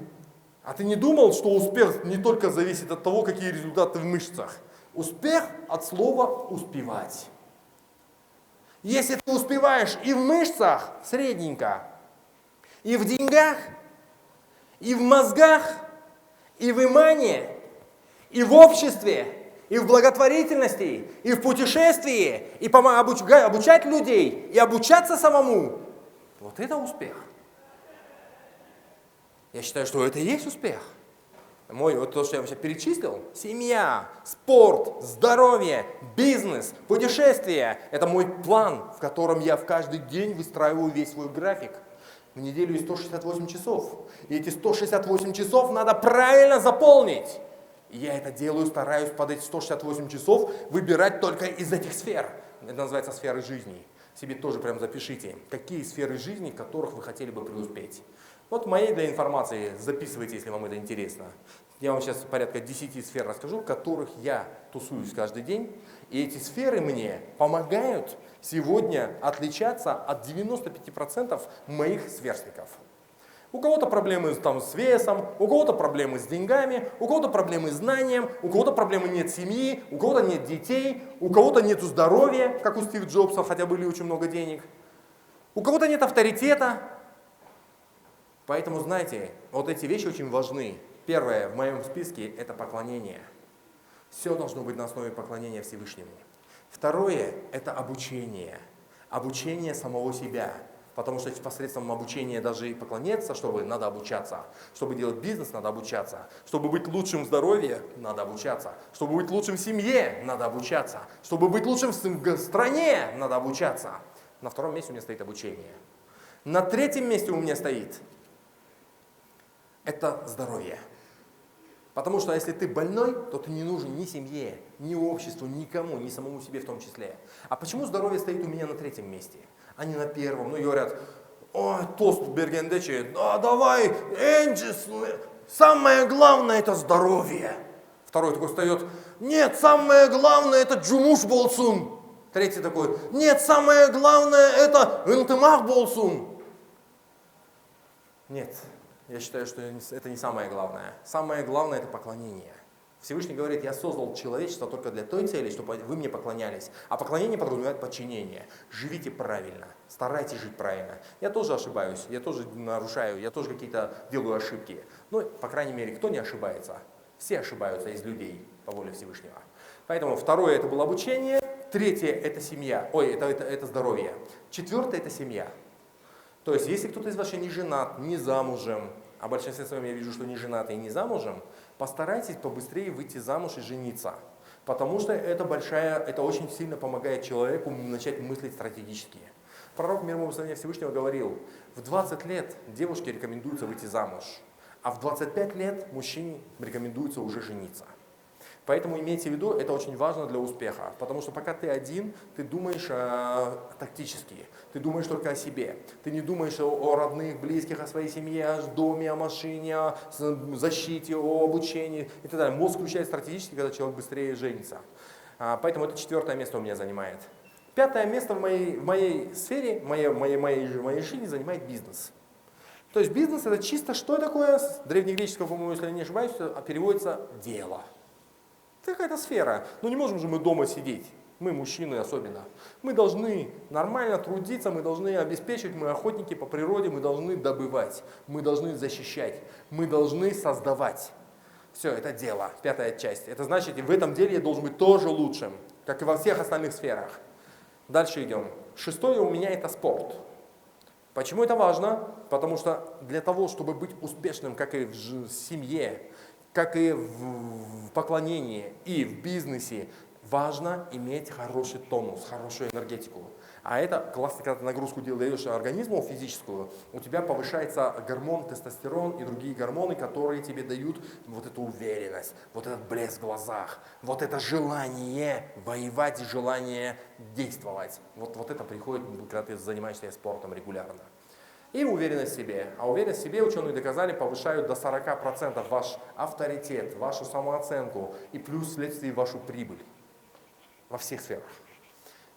А ты не думал, что успех не только зависит от того, какие результаты в мышцах? Успех от слова успевать. Если ты успеваешь и в мышцах средненько, и в деньгах, и в мозгах, и в имане, и в обществе, и в благотворительности, и в путешествии, и обучать людей, и обучаться самому, вот это успех. Я считаю, что это и есть успех. Вот то, что я вам сейчас перечислил, семья, спорт, здоровье, бизнес, путешествия, это мой план, в котором я в каждый день выстраиваю весь свой график. В неделю есть 168 часов. И эти 168 часов надо правильно заполнить. И я это делаю, стараюсь под эти 168 часов выбирать только из этих сфер. Это называется сферы жизни. Себе тоже прям запишите, какие сферы жизни, в которых вы хотели бы преуспеть. Вот моей для информации записывайте, если вам это интересно. Я вам сейчас порядка 10 сфер расскажу, в которых я тусуюсь каждый день. И эти сферы мне помогают сегодня отличаться от 95% моих сверстников. У кого-то проблемы с весом, у кого-то проблемы с деньгами, у кого-то проблемы с знанием, у кого-то проблемы нет семьи, у кого-то нет детей, у кого-то нет здоровья, как у Стива Джобса, хотя были очень много денег. У кого-то нет авторитета. Поэтому, знаете, вот эти вещи очень важны. Первое в моем списке – это поклонение. Все должно быть на основе поклонения Всевышнему. Второе – это обучение. Обучение самого себя. Потому что посредством обучения даже и поклоняться, чтобы надо обучаться. Чтобы делать бизнес, надо обучаться. Чтобы быть лучшим в здоровье, надо обучаться. Чтобы быть лучшим в семье, надо обучаться. Чтобы быть лучшим в стране, надо обучаться. На втором месте у меня стоит обучение. На третьем месте у меня стоит это здоровье. Потому что если ты больной, то ты не нужен ни семье, ни обществу, никому, ни самому себе в том числе. А почему здоровье стоит у меня на третьем месте, а не на первом? Ну и говорят, ой, тост бергендечи, да давай, Энджис, самое главное это здоровье. Второй такой встает, нет, самое главное это джумуш болсун. Третий такой, нет, самое главное это интымах болсун. Нет. Я считаю, что это не самое главное. Самое главное – это поклонение. Всевышний говорит, я создал человечество только для той цели, чтобы вы мне поклонялись. А поклонение подразумевает подчинение. Живите правильно, старайтесь жить правильно. Я тоже ошибаюсь, я тоже нарушаю, я тоже какие-то делаю ошибки. Но, по крайней мере, кто не ошибается? Все ошибаются из людей по воле Всевышнего. Поэтому второе – это было обучение. Третье – это семья. Ой, это здоровье. Четвертое – это семья. То есть, если кто-то из вас не женат, не замужем, а в большинстве своем я вижу, что не женатый и не замужем, постарайтесь побыстрее выйти замуж и жениться. Потому что это очень сильно помогает человеку начать мыслить стратегически. Пророк мир ему благословения Всевышнего говорил, в 20 лет девушке рекомендуется выйти замуж, а в 25 лет мужчине рекомендуется уже жениться. Поэтому имейте в виду, это очень важно для успеха, потому что пока ты один, ты думаешь тактически, ты думаешь только о себе, ты не думаешь о родных, близких, о своей семье, о доме, о машине, о защите, о обучении и так далее. Мозг включает стратегически, когда человек быстрее женится. Поэтому это четвертое место у меня занимает. Пятое место в моей сфере, в моей жизни занимает бизнес. То есть бизнес это чисто что такое, с древнегреческого, по-моему, если я не ошибаюсь, переводится дело. Это какая-то сфера. Но не можем же мы дома сидеть. Мы, мужчины особенно. Мы должны нормально трудиться, мы должны обеспечивать, мы охотники по природе, мы должны добывать, мы должны защищать, мы должны создавать. Все, это дело, пятая часть. Это значит, в этом деле я должен быть тоже лучшим, как и во всех остальных сферах. Дальше идем. Шестое у меня это спорт. Почему это важно? Потому что для того, чтобы быть успешным, как и в семье, как и в поклонении и в бизнесе, важно иметь хороший тонус, хорошую энергетику. А это классно, когда ты нагрузку даешь организму физическую, у тебя повышается гормон тестостерон и другие гормоны, которые тебе дают вот эту уверенность, вот этот блеск в глазах, вот это желание воевать и желание действовать. Вот это приходит, когда ты занимаешься спортом регулярно. И уверенность в себе. А уверенность в себе, ученые доказали, повышают до 40% ваш авторитет, вашу самооценку и плюс вследствие вашу прибыль во всех сферах.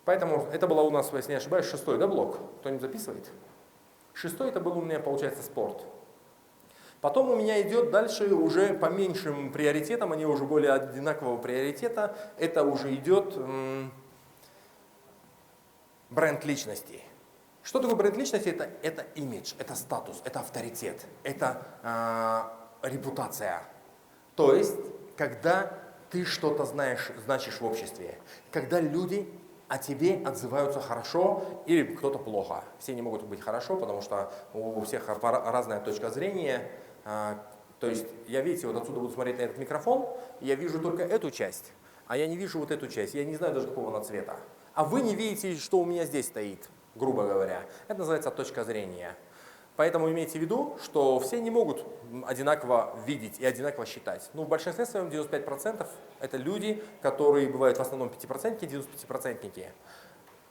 Поэтому это было у нас, если не ошибаюсь, шестой, да, блок? Кто-нибудь записывает? Шестой это был у меня, получается, спорт. Потом у меня идет дальше уже по меньшим приоритетам, они уже более одинакового приоритета, это уже идет бренд личности. Что такое бренд личности? Это имидж, это статус, это авторитет, это репутация. То есть, когда ты что-то значишь в обществе, когда люди о тебе отзываются хорошо или кто-то плохо. Все не могут быть хорошо, потому что у всех разная точка зрения. То есть, я, видите, вот отсюда буду смотреть на этот микрофон, и я вижу только эту часть, а я не вижу вот эту часть, я не знаю даже какого она цвета. А вы не видите, что у меня здесь стоит. Грубо говоря. Это называется точка зрения. Поэтому имейте в виду, что все не могут одинаково видеть и одинаково считать. Ну, в большинстве своем 95% это люди, которые бывают в основном 5%, 95%.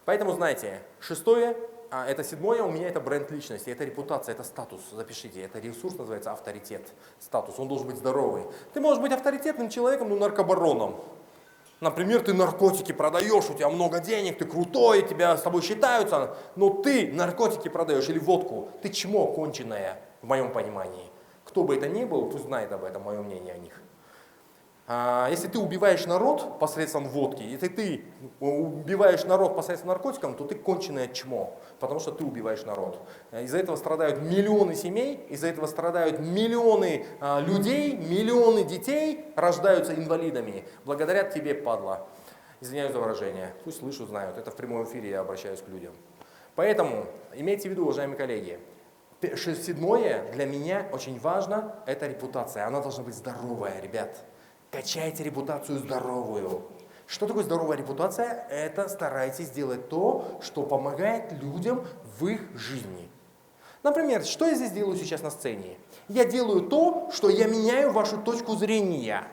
Поэтому знайте, шестое, это седьмое, у меня это бренд личности, это репутация, это статус. Запишите, это ресурс называется авторитет, статус. Он должен быть здоровый. Ты можешь быть авторитетным человеком, но наркобароном. Например, ты наркотики продаешь, у тебя много денег, ты крутой, тебя с тобой считаются, но ты наркотики продаешь или водку, ты чмо конченое, в моем понимании. Кто бы это ни был, пусть знает об этом, мое мнение о них. Если ты убиваешь народ посредством водки, если ты убиваешь народ посредством наркотиков, то ты конченое чмо, потому что ты убиваешь народ. Из-за этого страдают миллионы семей, из-за этого страдают миллионы людей, миллионы детей рождаются инвалидами. Благодаря тебе, падла. Извиняюсь за выражение. Пусть слышат, знают. Это в прямом эфире я обращаюсь к людям. Поэтому имейте в виду, уважаемые коллеги, седьмое для меня очень важно, это репутация. Она должна быть здоровая, ребят. Качайте репутацию здоровую. Что такое здоровая репутация? Это старайтесь делать то, что помогает людям в их жизни. Например, что я здесь делаю сейчас на сцене? Я делаю то, что я меняю вашу точку зрения.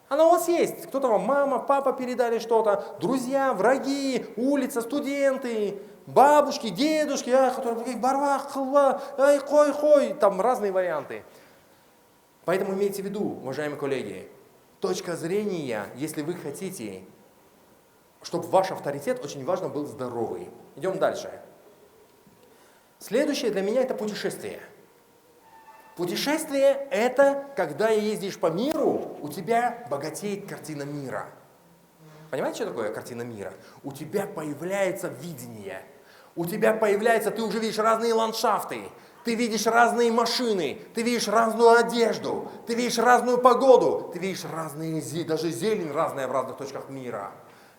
Она у вас есть. Кто-то вам, мама, папа передали что-то, друзья, враги, улица, студенты, бабушки, дедушки, которые такие барвах, хой, там разные варианты. Поэтому имейте в виду, уважаемые коллеги, точка зрения, если вы хотите, чтобы ваш авторитет очень важно был здоровый. Идем дальше. Следующее для меня это путешествие. Путешествие – это когда ездишь по миру, у тебя богатеет картина мира. Понимаете, что такое картина мира? У тебя появляется видение. У тебя появляется, ты уже видишь разные ландшафты, ты видишь разные машины, ты видишь разную одежду, ты видишь разную погоду, ты видишь разные, даже зелень разная в разных точках мира.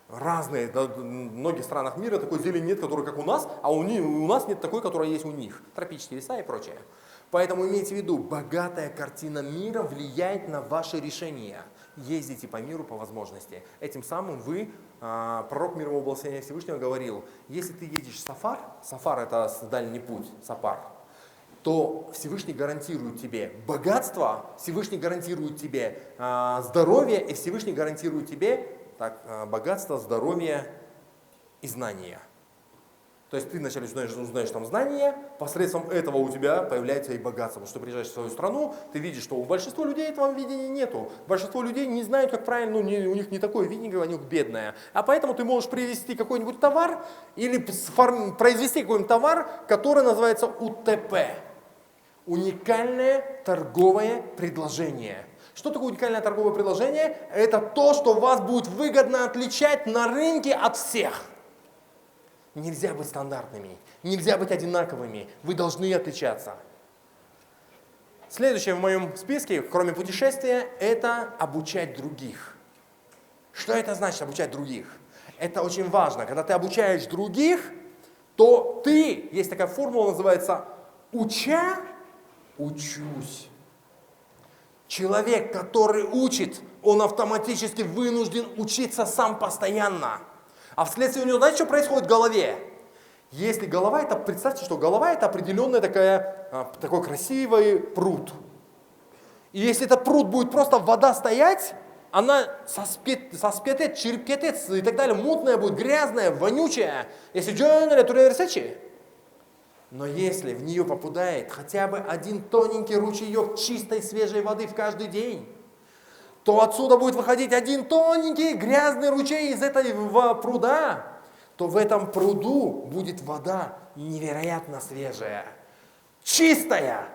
Разные, да, в многих странах мира такой зелени нет, которая как у нас, а у нас нет такой, которая есть у них. Тропические леса и прочее. Поэтому имейте в виду, богатая картина мира влияет на ваши решения. Ездите по миру по возможности. Этим самым вы, пророк мирового благословения Всевышнего говорил, если ты едешь в сафар это дальний путь, сапар, то Всевышний гарантирует тебе богатство, Всевышний гарантирует тебе здоровье, и Всевышний гарантирует тебе богатство, здоровье и знания. То есть ты вначале узнаешь там знания, посредством этого у тебя появляется и богатство. Потому что ты приезжаешь в свою страну, ты видишь, что у большинства людей этого видения нету. Большинство людей не знают, как правильно, у них не такое видение, у них бедное. А поэтому ты можешь привезти какой-нибудь товар или произвести какой-нибудь товар, который называется УТП. Уникальное торговое предложение. Что такое уникальное торговое предложение? Это то, что вас будет выгодно отличать на рынке от всех. Нельзя быть стандартными, нельзя быть одинаковыми, вы должны отличаться. Следующее в моем списке, кроме путешествия, это обучать других. Что это значит обучать других? Это очень важно. Когда ты обучаешь других, то ты, есть такая формула, называется «уча, учусь». Человек, который учит, он автоматически вынужден учиться сам постоянно. А вследствие у него, знаете, что происходит в голове? Если голова, это, представьте, что голова это определенный такой красивый пруд. И если этот пруд будет просто вода стоять, она соспетет, черпетет и так далее, мутная будет, грязная, вонючая. Если но если в нее попадает хотя бы один тоненький ручеек чистой свежей воды в каждый день, то отсюда будет выходить один тоненький грязный ручей из этого пруда, то в этом пруду будет вода невероятно свежая, чистая,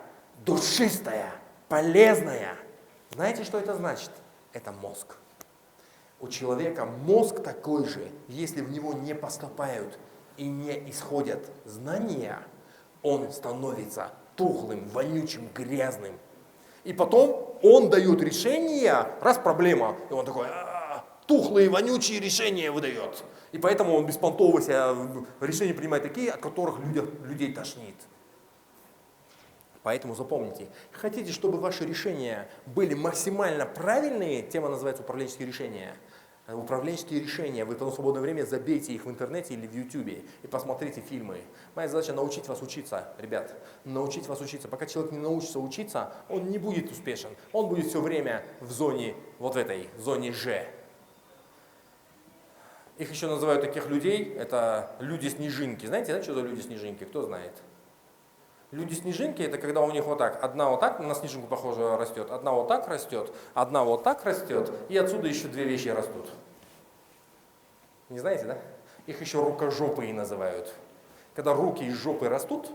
душистая, полезная. Знаете, что это значит? Это мозг. У человека мозг такой же, если в него не поступают и не исходят знания, он становится тухлым, вонючим, грязным. И потом он дает решения, раз проблема, и он такой, тухлые, вонючие решения выдает. И поэтому он беспонтово себя решения принимает такие, от которых людей тошнит. Поэтому запомните, хотите, чтобы ваши решения были максимально правильные, тема называется управленческие решения. Управленческие решения, вы в свободное время забейте их в интернете или в ютубе и посмотрите фильмы. Моя задача научить вас учиться, ребят, научить вас учиться. Пока человек не научится учиться, он не будет успешен. Он будет все время в зоне, вот этой, зоне Ж. Их еще называют таких людей, это люди-снежинки. Знаете, что за люди-снежинки? Кто знает? Люди-снежинки это когда у них вот так, одна вот так, на снежинку похоже растет, одна вот так растет, одна вот так растет, и отсюда еще две вещи растут. Не знаете, да? Их еще рукожопые называют. Когда руки из жопы растут,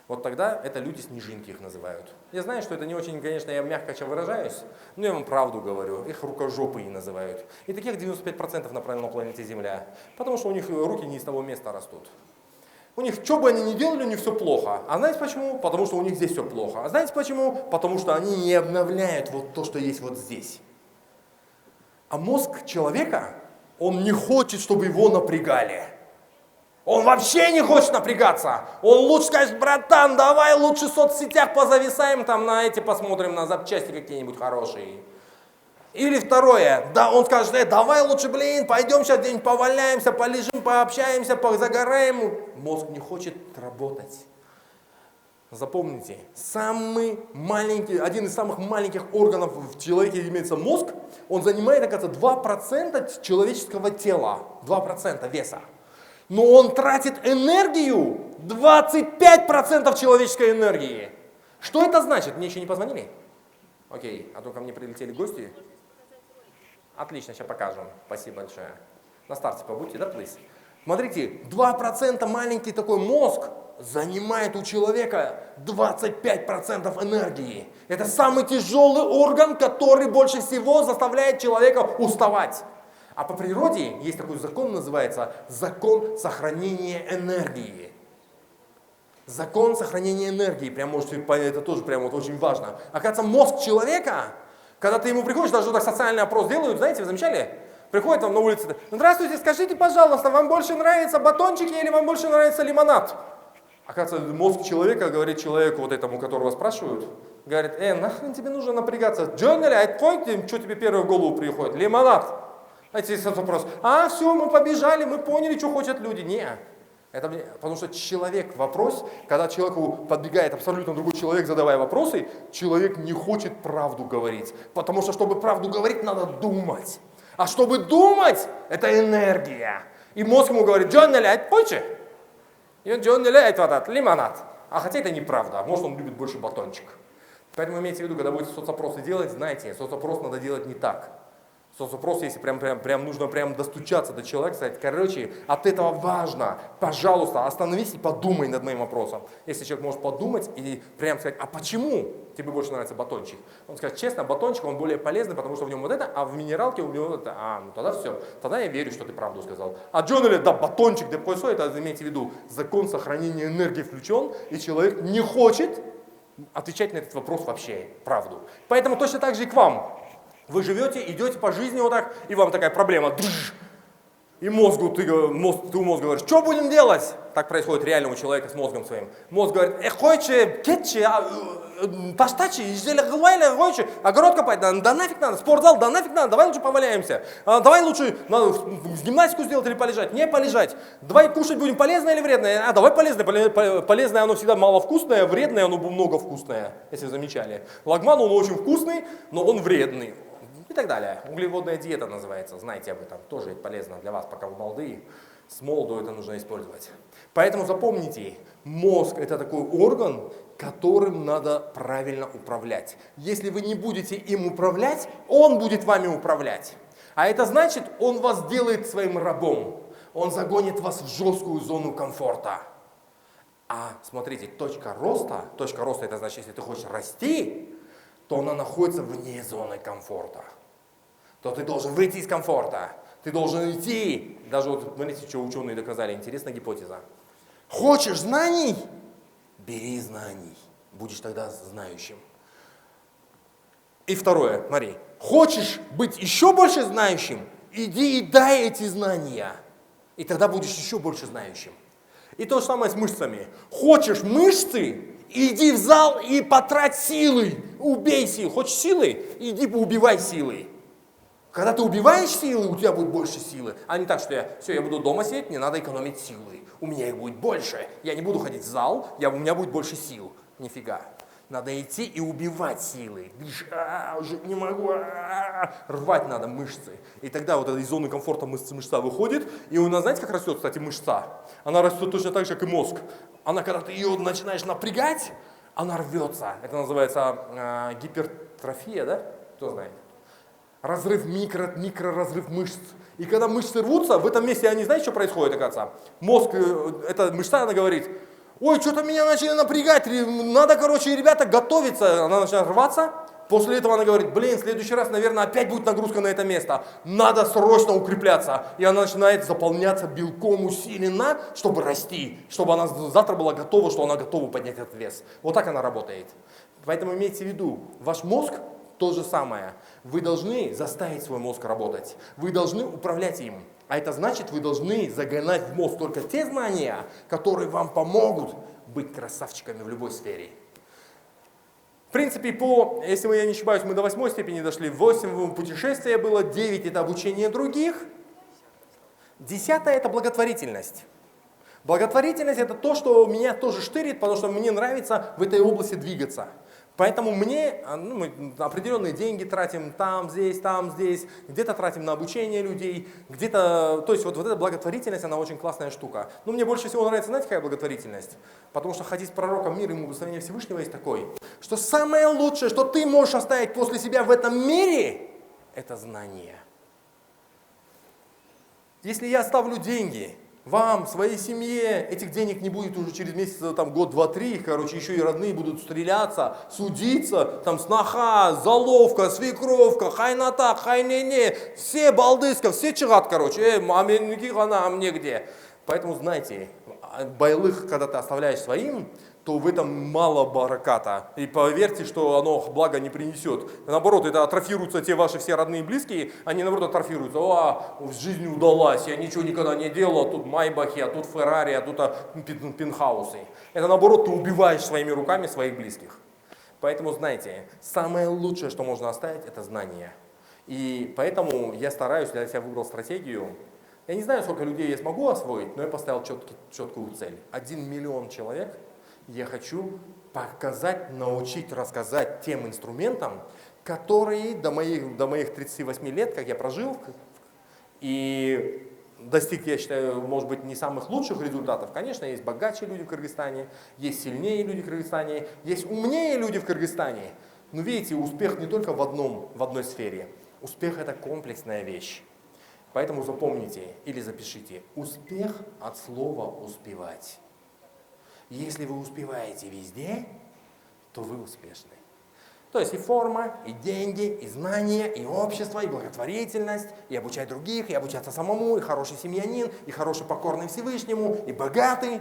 вот тогда это люди-снежинки их называют. Я знаю, что это не очень, конечно, я мягко выражаюсь, но я вам правду говорю, их рукожопые называют. И таких 95% на планете Земля, потому что у них руки не из того места растут. У них, что бы они ни делали, у них все плохо. А знаете почему? Потому что у них здесь все плохо. А знаете почему? Потому что они не обновляют вот то, что есть вот здесь. А мозг человека, он не хочет, чтобы его напрягали. Он вообще не хочет напрягаться. Он лучше скажет: братан, давай лучше в соцсетях позависаем, там на эти посмотрим, на запчасти какие-нибудь хорошие. Или второе, да, он скажет: давай лучше, блин, пойдем сейчас где-нибудь поваляемся, полежим, пообщаемся, позагораем. Мозг не хочет работать. Запомните, самый маленький, один из самых маленьких органов в человеке имеется мозг, он занимает, оказывается, 2% человеческого тела, 2% веса. Но он тратит энергию, 25% человеческой энергии. Что это значит? Мне еще не позвонили? Окей, а то ко мне прилетели гости. Отлично, сейчас покажем. Спасибо большое. На старте побудьте, да, плиз? Смотрите, 2% маленький такой мозг занимает у человека 25% энергии. Это самый тяжелый орган, который больше всего заставляет человека уставать. А по природе есть такой закон, называется закон сохранения энергии. Закон сохранения энергии, прям можете понять, это тоже прям вот очень важно. Оказывается, мозг человека, когда ты ему приходишь, даже так социальный опрос делают, знаете, вы замечали? Приходит там на улице: здравствуйте, скажите, пожалуйста, вам больше нравятся батончики или вам больше нравится лимонад? Оказывается, мозг человека говорит человеку, вот этому, которого спрашивают, говорит: нахрен тебе нужно напрягаться? Джонни, а твой, что тебе первое в голову приходит? Лимонад. Знаете, есть вопрос: все, мы побежали, мы поняли, что хотят люди. Не, это потому что человек вопрос, когда человеку подбегает абсолютно другой человек, задавая вопросы, человек не хочет правду говорить. Потому что, чтобы правду говорить, надо думать. А чтобы думать, это энергия. И мозг ему говорит: Джонни, пойче. И он: Джонни, лимонад. А хотя это неправда, может он любит больше батончик. Поэтому имейте в виду, когда будете соцопросы делать, знайте, соцопрос надо делать не так. Соцопрос, если прям нужно прям достучаться до человека, сказать: короче, от этого важно, пожалуйста, остановись и подумай над моим вопросом. Если человек может подумать и прям сказать: а почему тебе больше нравится батончик? Он скажет: честно, батончик, он более полезный, потому что в нем вот это, а в минералке у него вот это. Ну тогда все, тогда я верю, что ты правду сказал. А Джонни, да, батончик, да, поясо, это имейте в виду, закон сохранения энергии включен, и человек не хочет отвечать на этот вопрос вообще, правду. Поэтому точно так же и к вам. Вы живете, идете по жизни вот так, и вам такая проблема. И мозгу ты мозгу говоришь: что будем делать? Так происходит реальному человеку с мозгом своим. Мозг говорит: хочешь, кетчи, паштачи, хочешь, огород копать, да нафиг надо, спортзал, да нафиг надо, давай лучше поваляемся. Давай лучше гимнастику сделать или полежать. Не полежать. Давай кушать будем полезное или вредное? Давай полезное. Полезное оно всегда маловкусное, вредное оно много вкусное, если вы замечали. Лагман он очень вкусный, но он вредный. И так далее. Углеводная диета называется, знаете об этом, тоже это полезно для вас, пока вы молодые, с молоду это нужно использовать. Поэтому запомните, мозг это такой орган, которым надо правильно управлять. Если вы не будете им управлять, он будет вами управлять. А это значит, он вас делает своим рабом, он загонит вас в жесткую зону комфорта. А смотрите, точка роста это значит, если ты хочешь расти, то она находится вне зоны комфорта. То ты должен выйти из комфорта. Ты должен идти. Даже вот, смотрите, что ученые доказали. Интересная гипотеза. Хочешь знаний? Бери знаний. Будешь тогда знающим. И второе, смотри. Хочешь быть еще больше знающим? Иди и дай эти знания. И тогда будешь еще больше знающим. И то же самое с мышцами. Хочешь мышцы? Иди в зал и потрать силы. Убей силы. Хочешь силы? Иди поубивай силы. Когда ты убиваешь силы, у тебя будет больше силы. А не так, что я буду дома сидеть, мне надо экономить силы. У меня их будет больше. Я не буду ходить в зал, у меня будет больше сил. Нифига. Надо идти и убивать силы. Уже не могу. Рвать надо мышцы. И тогда вот из зоны комфорта мышца выходит. И у нас, знаете, как растет, кстати, мышца? Она растет точно так же, как и мозг. Она, когда ты ее начинаешь напрягать, она рвется. Это называется гипертрофия, да? Кто знает? Разрыв микроразрыв мышц. И когда мышцы рвутся, в этом месте, они знаете, что происходит, оказывается? Мозг, эта мышца, она говорит: ой, что-то меня начали напрягать, надо, короче, ребята, готовиться. Она начинает рваться. После этого она говорит: блин, в следующий раз, наверное, опять будет нагрузка на это место. Надо срочно укрепляться. И она начинает заполняться белком усиленно, чтобы расти. Чтобы она завтра была готова, что она готова поднять этот вес. Вот так она работает. Поэтому имейте в виду, ваш мозг то же самое. Вы должны заставить свой мозг работать. Вы должны управлять им. А это значит, вы должны загонать в мозг только те знания, которые вам помогут быть красавчиками в любой сфере. В принципе, если я не ошибаюсь, мы до 8 степени дошли, 8 путешествия было, 9 это обучение других, 10 это благотворительность. Благотворительность это то, что меня тоже штырит, потому что мне нравится в этой области двигаться. Поэтому мы определенные деньги тратим там, здесь, где-то тратим на обучение людей, где-то, то есть вот эта благотворительность, она очень классная штука. Но мне больше всего нравится, знаете, какая благотворительность? Потому что хадис пророка мир ему благословения Всевышнего есть такой, что самое лучшее, что ты можешь оставить после себя в этом мире, это знание. Если я оставлю деньги, вам, своей семье, этих денег не будет уже через месяц, там, год, два, три, короче, еще и родные будут стреляться, судиться, там, сноха, заловка, свекровка, хайната, хайнене, все балдыска, все чигат, короче, маминки, хана, мне где. Поэтому знайте, байлых, когда ты оставляешь своим, то в этом мало бараката. И поверьте, что оно блага не принесет. Наоборот, это атрофируются те ваши все родные и близкие, они наоборот атрофируются. Жизнь удалась, я ничего никогда не делал, а тут майбахи, а тут Феррари, а тут пентхаусы. Это наоборот, ты убиваешь своими руками своих близких. Поэтому знайте, самое лучшее, что можно оставить, это знание. И поэтому я стараюсь, я для себя выбрал стратегию. Я не знаю, сколько людей я смогу освоить, но я поставил четкую цель. 1 миллион человек я хочу показать, научить, рассказать тем инструментам, которые до моих 38 лет, как я прожил, и достиг, я считаю, может быть, не самых лучших результатов. Конечно, есть богаче люди в Кыргызстане, есть сильнее люди в Кыргызстане, есть умнее люди в Кыргызстане. Но видите, успех не только в одной сфере. Успех – это комплексная вещь. Поэтому запомните или запишите. Успех от слова «успевать». Если вы успеваете везде, то вы успешны. То есть и форма, и деньги, и знания, и общество, и благотворительность, и обучать других, и обучаться самому, и хороший семьянин, и хороший покорный Всевышнему, и богатый.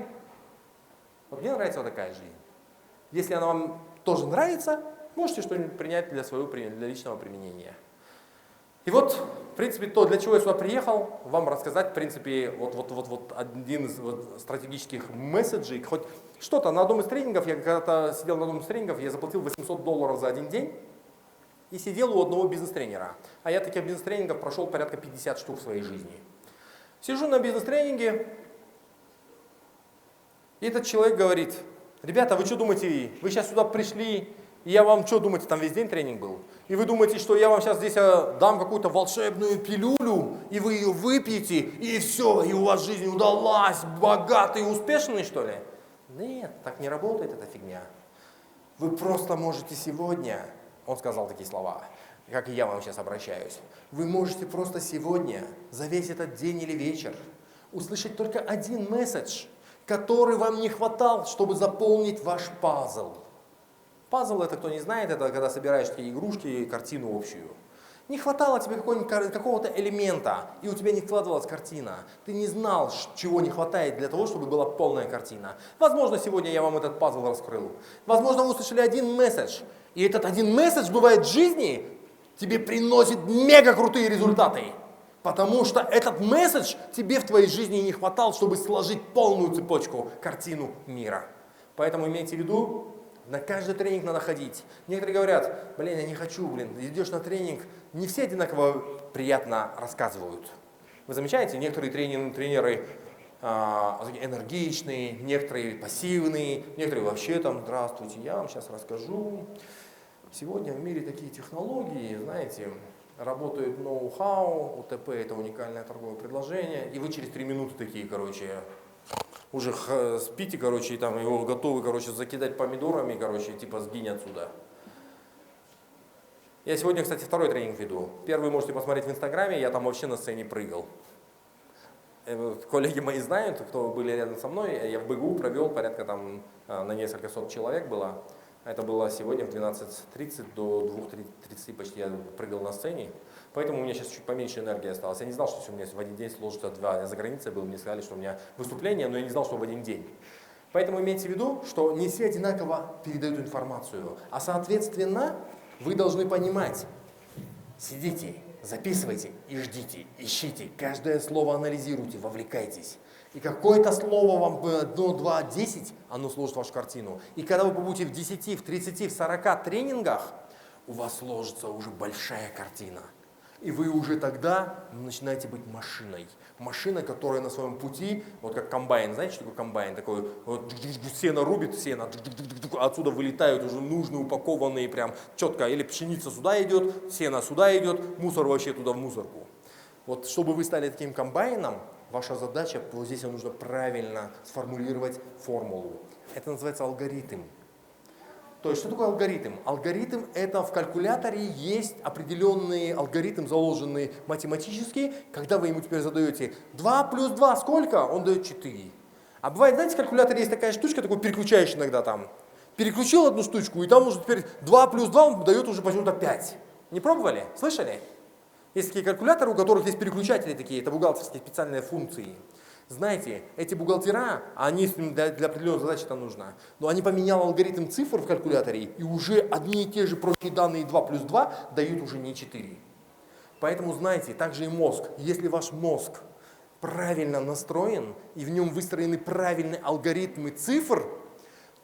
Вот мне нравится вот такая жизнь. Если она вам тоже нравится, можете что-нибудь принять для личного применения. И вот, в принципе, то, для чего я сюда приехал, вам рассказать, в принципе, вот один из стратегических месседжей. Хоть что-то на одном из тренингов, я когда-то сидел на одном из тренингов, я заплатил $800 за один день и сидел у одного бизнес-тренера. А я таких бизнес-тренингов прошел порядка 50 штук в своей жизни. Сижу на бизнес-тренинге, и этот человек говорит: ребята, вы что думаете, вы сейчас сюда пришли, и я вам что думаете, там весь день тренинг был? И вы думаете, что я вам сейчас здесь дам какую-то волшебную пилюлю, и вы ее выпьете, и все, и у вас жизнь удалась, богатый, успешный, что ли? Нет, так не работает эта фигня. Вы просто можете сегодня, он сказал такие слова, как и я вам сейчас обращаюсь, вы можете просто сегодня, за весь этот день или вечер, услышать только один месседж, который вам не хватал, чтобы заполнить ваш пазл. Пазл, это кто не знает, это когда собираешь такие игрушки и картину общую. Не хватало тебе какого-то элемента, и у тебя не складывалась картина. Ты не знал, чего не хватает для того, чтобы была полная картина. Возможно, сегодня я вам этот пазл раскрыл. Возможно, вы услышали один месседж. И этот один месседж бывает в жизни, тебе приносит мега крутые результаты. Потому что этот месседж тебе в твоей жизни не хватал, чтобы сложить полную цепочку, картину мира. Поэтому имейте в виду, на каждый тренинг надо ходить. Некоторые говорят: я не хочу, идешь на тренинг, не все одинаково приятно рассказывают. Вы замечаете, некоторые тренеры энергичные, некоторые пассивные, некоторые вообще там: здравствуйте, я вам сейчас расскажу. Сегодня в мире такие технологии, знаете, работает ноу-хау, УТП это уникальное торговое предложение, и вы через 3 минуты такие, уже спите, и там его готовы, закидать помидорами, типа сгинь отсюда. Я сегодня, кстати, второй тренинг веду. Первый можете посмотреть в Инстаграме, я там вообще на сцене прыгал. Коллеги мои знают, кто были рядом со мной, я в БГУ провел порядка там на несколько сот человек было. Это было сегодня в 12:30 до 2:30 почти я прыгал на сцене. Поэтому у меня сейчас чуть поменьше энергии осталось. Я не знал, что у меня в один день сложится 2. Я за границей был, мне сказали, что у меня выступление, но я не знал, что в один день. Поэтому имейте в виду, что не все одинаково передают информацию. А соответственно, вы должны понимать, сидите, записывайте и ждите, ищите, каждое слово анализируйте, вовлекайтесь. И какое-то слово вам 1, 2, 10, оно сложит вашу картину. И когда вы побудете в 10, в 30, в 40 тренингах, у вас сложится уже большая картина. И вы уже тогда начинаете быть машиной. Машина, которая на своем пути, вот как комбайн, знаете, что такое комбайн? Такой, вот, сено рубит, сено, отсюда вылетают уже нужные, упакованные прям четко. Или пшеница сюда идет, сено сюда идет, мусор вообще туда в мусорку. Вот чтобы вы стали таким комбайном, ваша задача, вот здесь нужно правильно сформулировать формулу. Это называется алгоритм. То есть, что такое алгоритм? Алгоритм – это в калькуляторе есть определенный алгоритм, заложенный математически. Когда вы ему теперь задаете 2 плюс 2 сколько? Он дает 4. А бывает, знаете, в калькуляторе есть такая штучка, такой переключающий иногда там. Переключил одну штучку, и там уже теперь 2 плюс 2 он дает уже почему-то 5. Не пробовали? Слышали? Есть такие калькуляторы, у которых есть переключатели такие, это бухгалтерские специальные функции. Знаете, эти бухгалтера, они для определенной задачи это нужно, но они поменяли алгоритм цифр в калькуляторе, и уже одни и те же прочие данные 2 плюс 2 дают уже не 4. Поэтому знаете, также и мозг. Если ваш мозг правильно настроен, и в нем выстроены правильные алгоритмы цифр,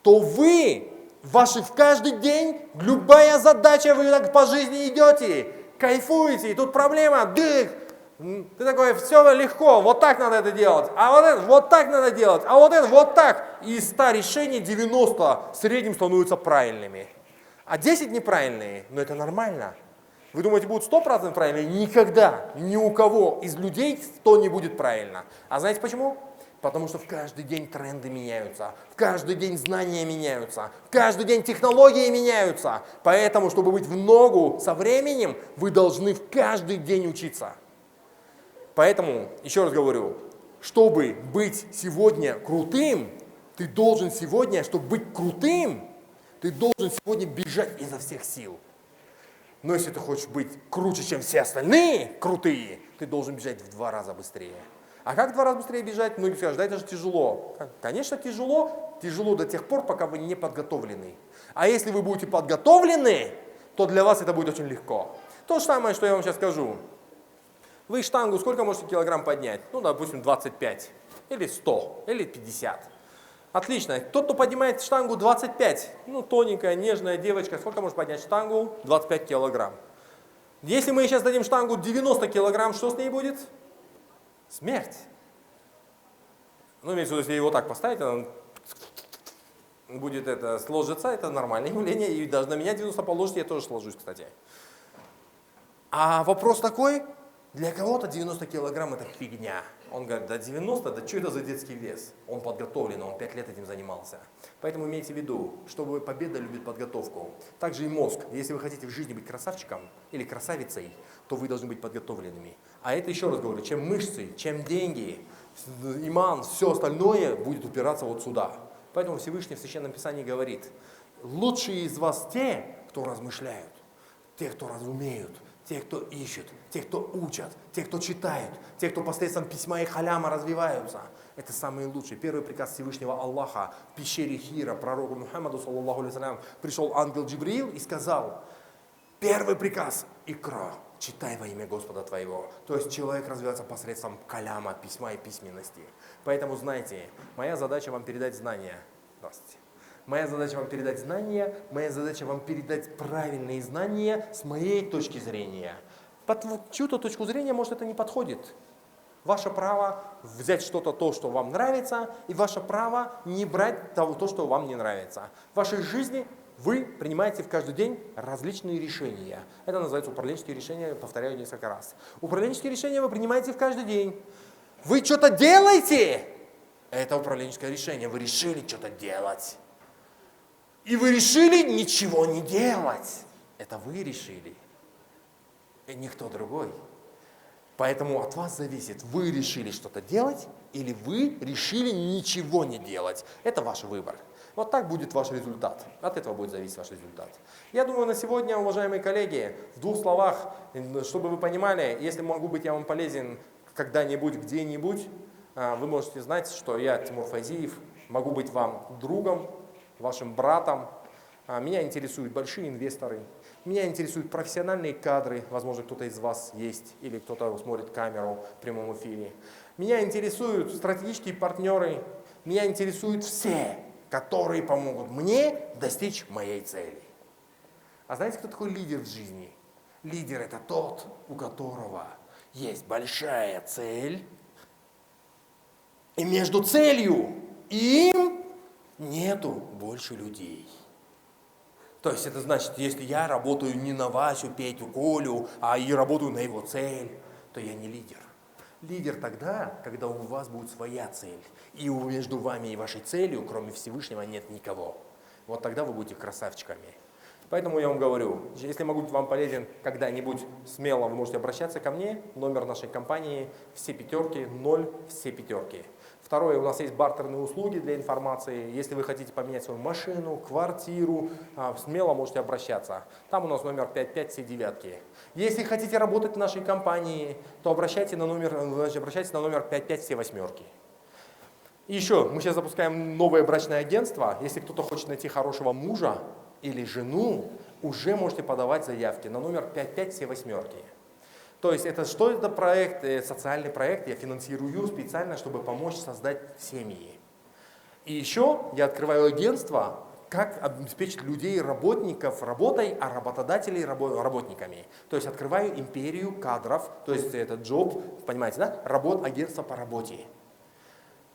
то вы, в каждый день, любая задача, вы так по жизни идете, кайфуете, и тут проблема, дых. Ты такой, все легко, вот так надо это делать, а вот это вот так надо делать, а вот это вот так. И из 100 решений 90 в среднем становятся правильными. А 10 неправильные, но это нормально. Вы думаете, будут 100% правильные? Никогда, ни у кого из людей 100 не будет правильно. А знаете почему? Потому что в каждый день тренды меняются, в каждый день знания меняются, в каждый день технологии меняются. Поэтому, чтобы быть в ногу со временем, вы должны в каждый день учиться. Поэтому, еще раз говорю, чтобы быть сегодня крутым, ты должен сегодня, чтобы быть крутым, ты должен сегодня бежать изо всех сил. Но если ты хочешь быть круче, чем все остальные крутые, ты должен бежать в 2 раза быстрее. А как в 2 раза быстрее бежать? Многие скажут, да это же тяжело. Конечно, тяжело до тех пор, пока вы не подготовлены. А если вы будете подготовлены, то для вас это будет очень легко. То же самое, что я вам сейчас скажу. Вы штангу сколько можете килограмм поднять? Ну, допустим, 25, или 100, или 50. Отлично. Тот, кто поднимает штангу 25, ну, тоненькая, нежная девочка, сколько может поднять штангу? 25 килограмм. Если мы сейчас дадим штангу 90 килограмм, что с ней будет? Смерть. Ну, имеется в виду, если его так поставить, он будет это сложиться, это нормальное явление, и даже на меня 90 положите, я тоже сложусь, кстати. А вопрос такой, для кого-то 90 килограмм это фигня. Он говорит, да 90, да что это за детский вес? Он подготовлен, он 5 лет этим занимался. Поэтому имейте в виду, что победа любит подготовку. Также и мозг. Если вы хотите в жизни быть красавчиком или красавицей, то вы должны быть подготовленными. А это, еще раз говорю, чем мышцы, чем деньги, иман, все остальное будет упираться вот сюда. Поэтому Всевышний в Священном Писании говорит, лучшие из вас те, кто размышляют, те, кто разумеют, те, кто ищут, те, кто учат, те, кто читают, те, кто посредством письма и халяма развиваются. Это самые лучшие. Первый приказ Всевышнего Аллаха в пещере Хира, пророку Мухаммаду, саллаллаху алейхи, пришел ангел Джибрил и сказал, первый приказ – икра, читай во имя Господа твоего. То есть человек развивается посредством каляма, письма и письменности. Поэтому знайте, моя задача вам передать знания. Здравствуйте. Моя задача вам передать знания, моя задача вам передать правильные знания с моей точки зрения. Под чью-то точку зрения, может, это не подходит. Ваше право взять что-то, то, что вам нравится, и ваше право не брать то, что вам не нравится. В вашей жизни вы принимаете в каждый день различные решения. Это называется управленческие решения, повторяю несколько раз. Управленческие решения вы принимаете в каждый день. Вы что-то делаете? Это управленческое решение. Вы решили что-то делать. И вы решили ничего не делать. Это вы решили. И никто другой. Поэтому от вас зависит, вы решили что-то делать или вы решили ничего не делать. Это ваш выбор. Вот так будет ваш результат. От этого будет зависеть ваш результат. Я думаю, на сегодня, уважаемые коллеги, в 2 словах, чтобы вы понимали, если могу быть я вам полезен когда-нибудь, где-нибудь, вы можете знать, что я, Тимур Файзиев, могу быть вам другом, вашим братом, Меня интересуют большие инвесторы, меня интересуют профессиональные кадры, возможно, кто-то из вас есть, или кто-то смотрит камеру в прямом эфире. Меня интересуют стратегические партнеры, меня интересуют все, которые помогут мне достичь моей цели. А знаете, кто такой лидер в жизни? Лидер – это тот, у которого есть большая цель, и между целью и им нету больше людей. То есть это значит, если я работаю не на Васю, Петю, Колю, а и работаю на его цель, то я не лидер. Лидер тогда, когда у вас будет своя цель, и между вами и вашей целью, кроме Всевышнего, нет никого. Вот тогда вы будете красавчиками. Поэтому я вам говорю, если могу быть вам полезен когда-нибудь, смело вы можете обращаться ко мне. Номер нашей компании все пятерки, 0 все пятерки. Второе, у нас есть бартерные услуги для информации. Если вы хотите поменять свою машину, квартиру, смело можете обращаться. Там у нас номер 55 все девятки. Если хотите работать в нашей компании, то обращайтесь на номер 55 все восьмерки. И еще, мы сейчас запускаем новое брачное агентство. Если кто-то хочет найти хорошего мужа или жену, уже можете подавать заявки на номер 55 все восьмерки. То есть что это проект, социальный проект, я финансирую специально, чтобы помочь создать семьи. И еще я открываю агентство, как обеспечить людей, работников работой, а работодателей работниками. То есть открываю империю кадров, то есть это джоб, понимаете, да? Агентство по работе.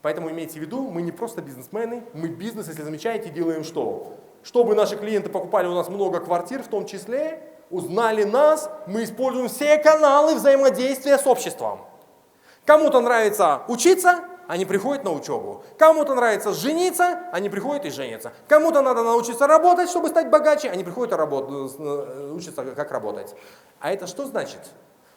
Поэтому имейте в виду, мы не просто бизнесмены, мы бизнес, если замечаете, делаем что? Чтобы наши клиенты покупали у нас много квартир, в том числе, узнали нас, мы используем все каналы взаимодействия с обществом. Кому-то нравится учиться, они приходят на учебу. Кому-то нравится жениться, они приходят и женятся. Кому-то надо научиться работать, чтобы стать богаче, они приходят и учатся, как работать. А это что значит?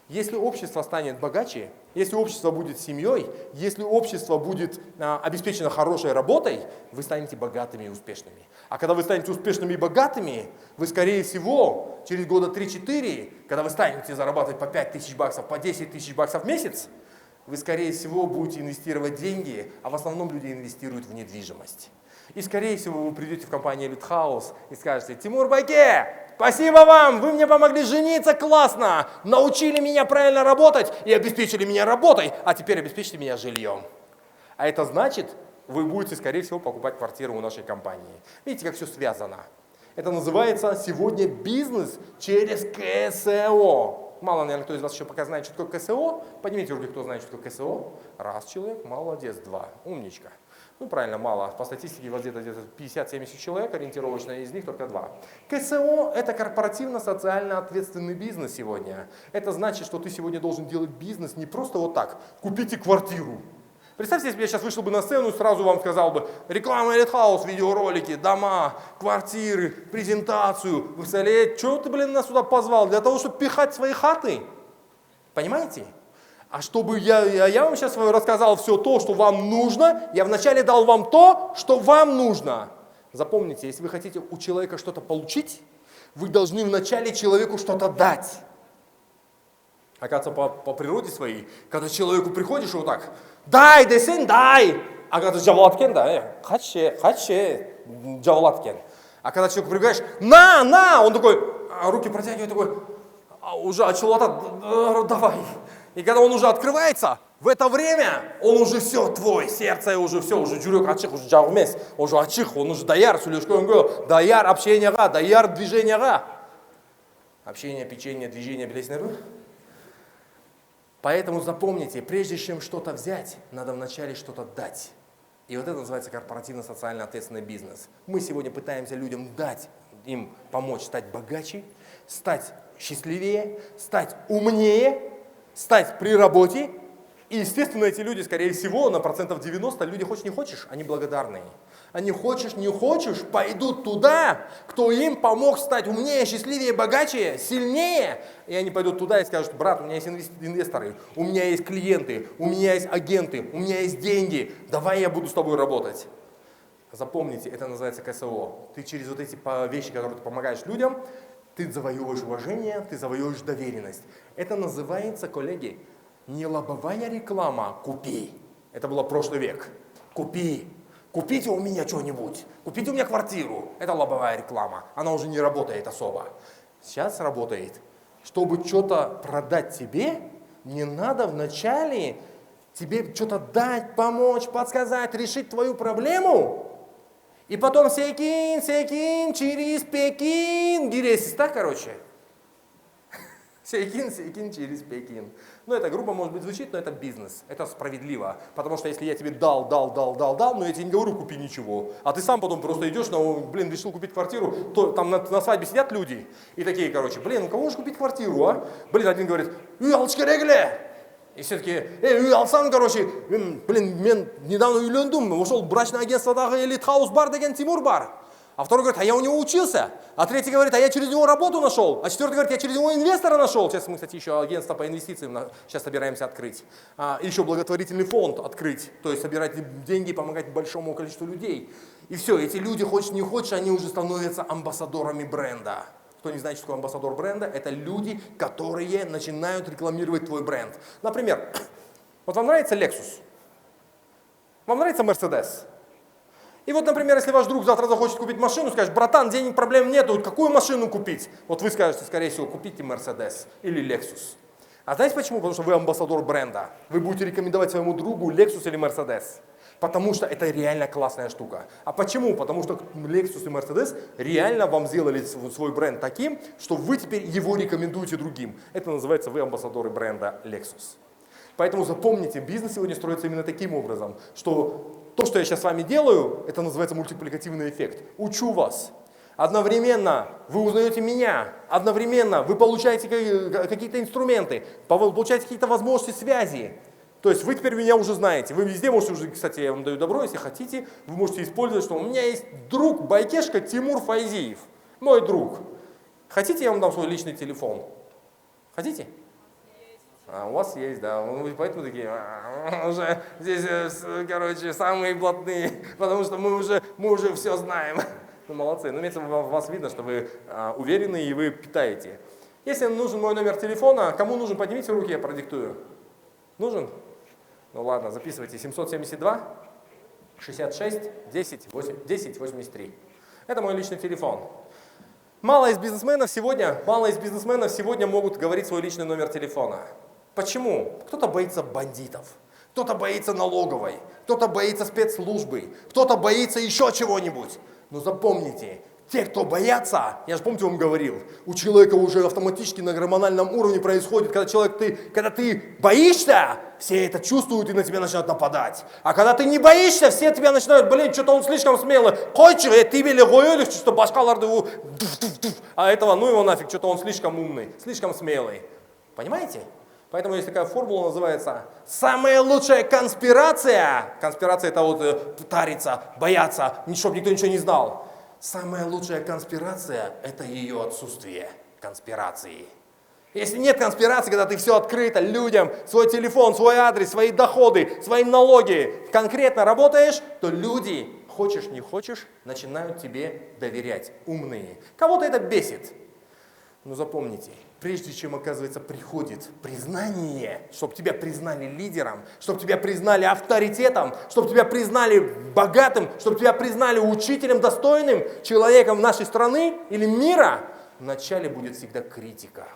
Если общество станет богаче, если общество будет семьей, если общество будет обеспечено хорошей работой, вы станете богатыми и успешными. А когда вы станете успешными и богатыми, вы, скорее всего, через года 3-4, когда вы станете зарабатывать по 5 тысяч баксов, по 10 тысяч баксов в месяц, вы, скорее всего, будете инвестировать деньги, а в основном люди инвестируют в недвижимость. И, скорее всего, вы придете в компанию Elite House и скажете: Тимур Байке, спасибо вам, вы мне помогли жениться, классно, научили меня правильно работать и обеспечили меня работой, а теперь обеспечьте меня жильем. А это значит, вы будете, скорее всего, покупать квартиру у нашей компании. Видите, как все связано. Это называется сегодня бизнес через КСО. Мало, наверное, кто из вас еще пока знает, что такое КСО. Поднимите руки, кто знает, что такое КСО. Раз человек, молодец, два, умничка. Ну, правильно, мало. По статистике, вот где-то 50-70 человек ориентировочно, из них только 2. КСО – это корпоративно-социально ответственный бизнес сегодня. Это значит, что ты сегодня должен делать бизнес не просто вот так. Купите квартиру. Представьте, если бы я сейчас вышел бы на сцену и сразу вам сказал бы: реклама Elite House, видеоролики, дома, квартиры, презентацию. Вы представляете, что ты, нас сюда позвал? Для того, чтобы пихать свои хаты? Понимаете? А чтобы я вам сейчас рассказал все то, что вам нужно, я вначале дал вам то, что вам нужно. Запомните, если вы хотите у человека что-то получить, вы должны вначале человеку что-то дать. Оказывается, по природе своей, когда человеку приходишь и вот так: дай, десен, дай. А когда джавлаткен, да, хаче, джавлаткен. А когда человеку прибегаешь: на, он такой, руки протягивает, такой, уже чулата, давай. И когда он уже открывается, в это время он уже все твой, сердце уже все, уже жюрек ачих, уже джавмес, уже ачих, он уже даяр, даяр общения, даяр движения. Общение, печенье, движение, белесный. Поэтому запомните, прежде чем что-то взять, надо вначале что-то дать. И вот это называется корпоративно-социально ответственный бизнес. Мы сегодня пытаемся людям дать, им помочь стать богаче, стать счастливее, стать умнее, стать при работе. И, естественно, эти люди, скорее всего, на 90%, люди хочешь не хочешь, они благодарные. Они хочешь не хочешь, пойдут туда, кто им помог стать умнее, счастливее, богаче, сильнее. И они пойдут туда и скажут: брат, у меня есть инвесторы, у меня есть клиенты, у меня есть агенты, у меня есть деньги, давай я буду с тобой работать. Запомните, это называется КСО. Ты через вот эти вещи, которые ты помогаешь людям, ты завоевываешь уважение, ты завоевываешь доверенность. Это называется, коллеги, не лобовая реклама «купи». Это было прошлый век. Купи. Купите у меня что-нибудь, купите у меня квартиру. Это лобовая реклама, она уже не работает особо. Сейчас работает. Чтобы что-то продать тебе, не надо вначале тебе что-то дать, помочь, подсказать, решить твою проблему. И потом секин, через Пекин. Гиресис, так, короче? Секин, через Пекин. Ну, это грубо, может быть, звучит, но это бизнес. Это справедливо. Потому что если я тебе дал, но я тебе не говорю, купи ничего. А ты сам потом просто идешь, решил купить квартиру, то там на свадьбе сидят люди. И такие, короче, у кого же купить квартиру, а? Один говорит, алчкерегле. И все таки, алсам, короче, мен недавно үйлендім, ушел в брачное агентстводағы элит хаус бар деген Тимур бар. А второй говорит, а я у него учился. А третий говорит, а я через него работу нашел. А четвертый говорит, я через него инвестора нашел. Сейчас мы, кстати, еще агентство по инвестициям сейчас собираемся открыть. И еще благотворительный фонд открыть. То есть собирать деньги и помогать большому количеству людей. И все, эти люди, хочешь не хочешь, они уже становятся амбассадорами бренда. Кто не знает, что такое амбассадор бренда, это люди, которые начинают рекламировать твой бренд. Например, вот вам нравится Lexus? Вам нравится Mercedes? И вот, например, если ваш друг завтра захочет купить машину, скажет, братан, денег проблем нету, какую машину купить? Вот вы скажете, скорее всего, купите Mercedes или Lexus. А знаете почему? Потому что вы амбассадор бренда. Вы будете рекомендовать своему другу Lexus или Mercedes. Потому что это реально классная штука. А почему? Потому что Lexus и Mercedes реально вам сделали свой бренд таким, что вы теперь его рекомендуете другим. Это называется вы амбассадоры бренда Lexus. Поэтому запомните, бизнес сегодня строится именно таким образом, что то, что я сейчас с вами делаю, это называется мультипликативный эффект. Учу вас. Одновременно вы узнаете меня, одновременно вы получаете какие-то инструменты, получаете какие-то возможности связи. То есть вы теперь меня уже знаете. Вы везде можете уже, кстати, я вам даю добро, если хотите, вы можете использовать, что у меня есть друг Байкешка Тимур Файзиев. Мой друг. Хотите, я вам дам свой личный телефон? Хотите? У вас есть, да. Вы поэтому такие, уже здесь, короче, самые блатные, потому что мы уже все знаем. Ну, молодцы. Ну, имеется в вас видно, что вы уверены и вы питаете. Если нужен мой номер телефона, кому нужен, поднимите руки, я продиктую. Нужен? Ну ладно, записывайте. 772 66 10 83. Это мой личный телефон. Мало из бизнесменов сегодня могут говорить свой личный номер телефона. Почему? Кто-то боится бандитов, кто-то боится налоговой, кто-то боится спецслужбы, кто-то боится еще чего-нибудь. Но запомните, те, кто боятся, я же помните, вам говорил, у человека уже автоматически на гормональном уровне происходит, когда ты боишься, все это чувствуют и на тебя начинают нападать. А когда ты не боишься, все тебя начинают, что-то он слишком смелый. Хочешь, ты или гоёлишь, что башкаларды, а этого, ну его нафиг, что-то он слишком умный, слишком смелый. Понимаете? Поэтому есть такая формула, называется «Самая лучшая конспирация». Конспирация – это вот тариться, бояться, чтобы никто ничего не знал. Самая лучшая конспирация – это ее отсутствие конспирации. Если нет конспирации, когда ты все открыто людям, свой телефон, свой адрес, свои доходы, свои налоги, конкретно работаешь, то люди, хочешь не хочешь, начинают тебе доверять, умные. Кого-то это бесит. Но запомните, прежде чем, оказывается, приходит признание, чтобы тебя признали лидером, чтобы тебя признали авторитетом, чтобы тебя признали богатым, чтобы тебя признали учителем, достойным человеком нашей страны или мира, вначале будет всегда критика.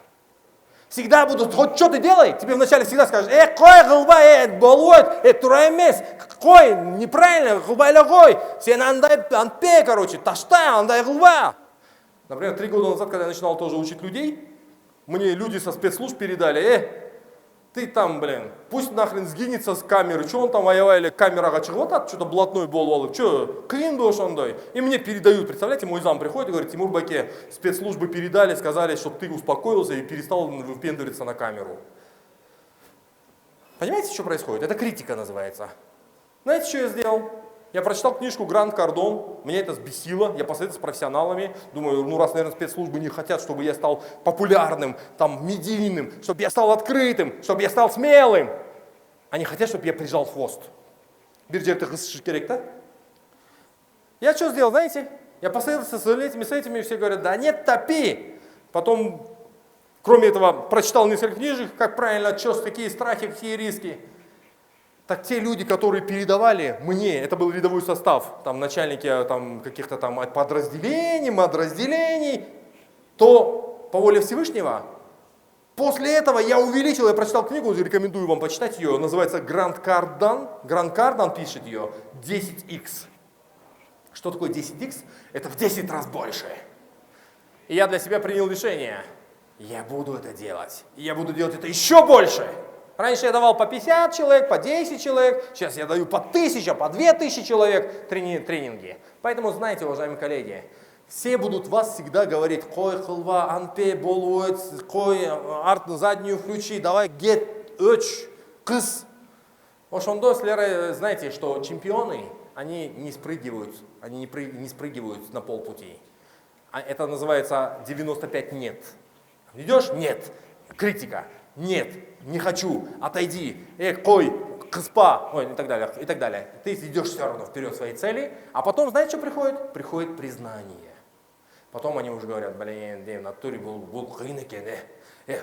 Всегда будут, хоть что ты делай, тебе вначале всегда скажут, кой гылба, болует, турамес, кой, неправильно, гылбайлогой, сен андай анпе, короче, таштай, андай гылба. Например, 3 года назад, когда я начинал тоже учить людей, мне люди со спецслужб передали, ты там, пусть нахрен сгинется с камеры, что он там аявайле камераға шығып атады, что-то блатной болып алып, что, қиын был ошондой. И мне передают, представляете, мой зам приходит и говорит, Тимур Баке, спецслужбы передали, сказали, чтобы ты успокоился и перестал выпендриваться на камеру. Понимаете, что происходит? Это критика называется. Знаете, что я сделал? Я прочитал книжку «Гранд Кардон», меня это взбесило, я посоветовался с профессионалами, думаю, раз, наверное, спецслужбы не хотят, чтобы я стал популярным, медийным, чтобы я стал открытым, чтобы я стал смелым. Они хотят, чтобы я прижал хвост. Биржерты хысышы керек, да? Я что сделал, знаете? Я посоветовался с этими, все говорят, да нет, топи. Потом, кроме этого, прочитал несколько книжек, как правильно, какие страхи, какие риски. Так те люди, которые передавали мне, это был рядовой состав, там начальники там, каких-то там подразделений, то по воле Всевышнего, после этого я увеличил, я прочитал книгу, рекомендую вам почитать ее, называется Грант Кардан пишет ее, 10x. Что такое 10x? Это в 10 раз больше. И я для себя принял решение, я буду это делать, и я буду делать это еще больше. Раньше я давал по 50 человек, по 10 человек, сейчас я даю по 1000, по 2000 человек тренинги. Поэтому знайте, уважаемые коллеги, все будут вас всегда говорить, кой хылва, анпе, болуэц, кой арт заднюю включи, давай гет, öç, кыс. Ошондо, знаете, что чемпионы, они не спрыгивают на полпути. Это называется 95 нет. Идешь? Нет. Критика. Нет. Не хочу. Отойди. Кой, кыспа. Ой, и так далее, и так далее. Ты идешь все равно вперед своей цели, а потом, знаете, что приходит? Приходит признание. Потом они уже говорят, блин, в натуре был кыйнекен,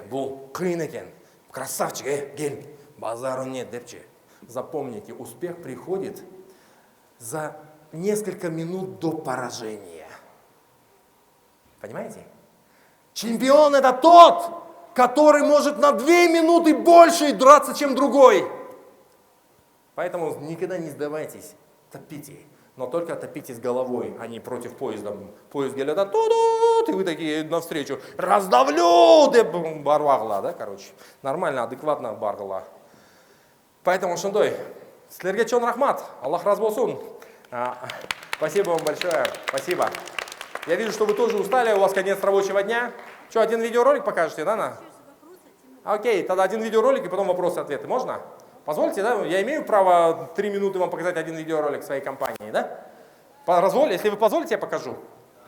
был кыйнекен. Красавчик, гель. Базару нет, депче. Запомните, успех приходит за несколько минут до поражения. Понимаете? Чемпион это тот, который может на 2 минуты больше драться, чем другой. Поэтому никогда не сдавайтесь, топите. Но только топитесь головой, а не против поезда. Поезд говорит, и вы такие навстречу, раздавлю, барвагла, да, короче. Нормально, адекватно баргла. Поэтому, Шандой, слергечон рахмат, Аллах разболсун. Спасибо вам большое, спасибо. Я вижу, что вы тоже устали, у вас конец рабочего дня. Что, один видеоролик покажете, да, на? Окей, тогда один видеоролик и потом вопросы-ответы. Можно? Позвольте, да? Я имею право 3 минуты вам показать один видеоролик своей компании, да? Если вы позволите, я покажу.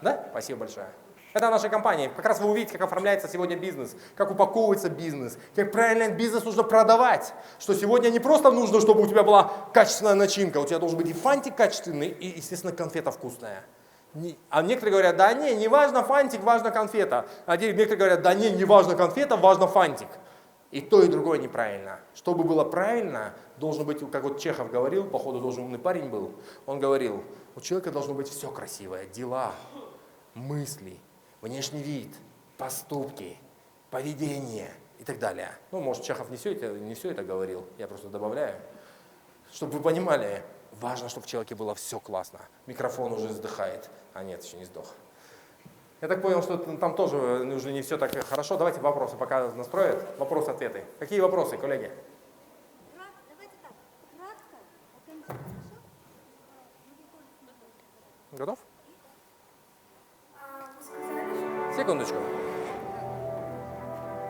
Да? Спасибо большое. Это наша компания. Как раз вы увидите, как оформляется сегодня бизнес, как упаковывается бизнес, как правильно бизнес нужно продавать. Что сегодня не просто нужно, чтобы у тебя была качественная начинка, у тебя должен быть и фантик качественный, и, естественно, конфета вкусная. А некоторые говорят, да не важно фантик, важно конфета. А некоторые говорят, да не важно конфета, важно фантик. И то, и другое неправильно. Чтобы было правильно, должен быть, как вот Чехов говорил, походу должен умный парень был, он говорил, у человека должно быть все красивое, дела, мысли, внешний вид, поступки, поведение и так далее. Ну, может, Чехов не все это говорил, я просто добавляю. Чтобы вы понимали, важно, чтобы в человеке было все классно. Микрофон уже вздыхает, а нет, еще не сдох. Я так понял, что там тоже уже не все так хорошо. Давайте вопросы, пока настроят. Вопросы-ответы. Какие вопросы, коллеги? Давайте так, кратко, Готов? вы сказали, что Секундочку.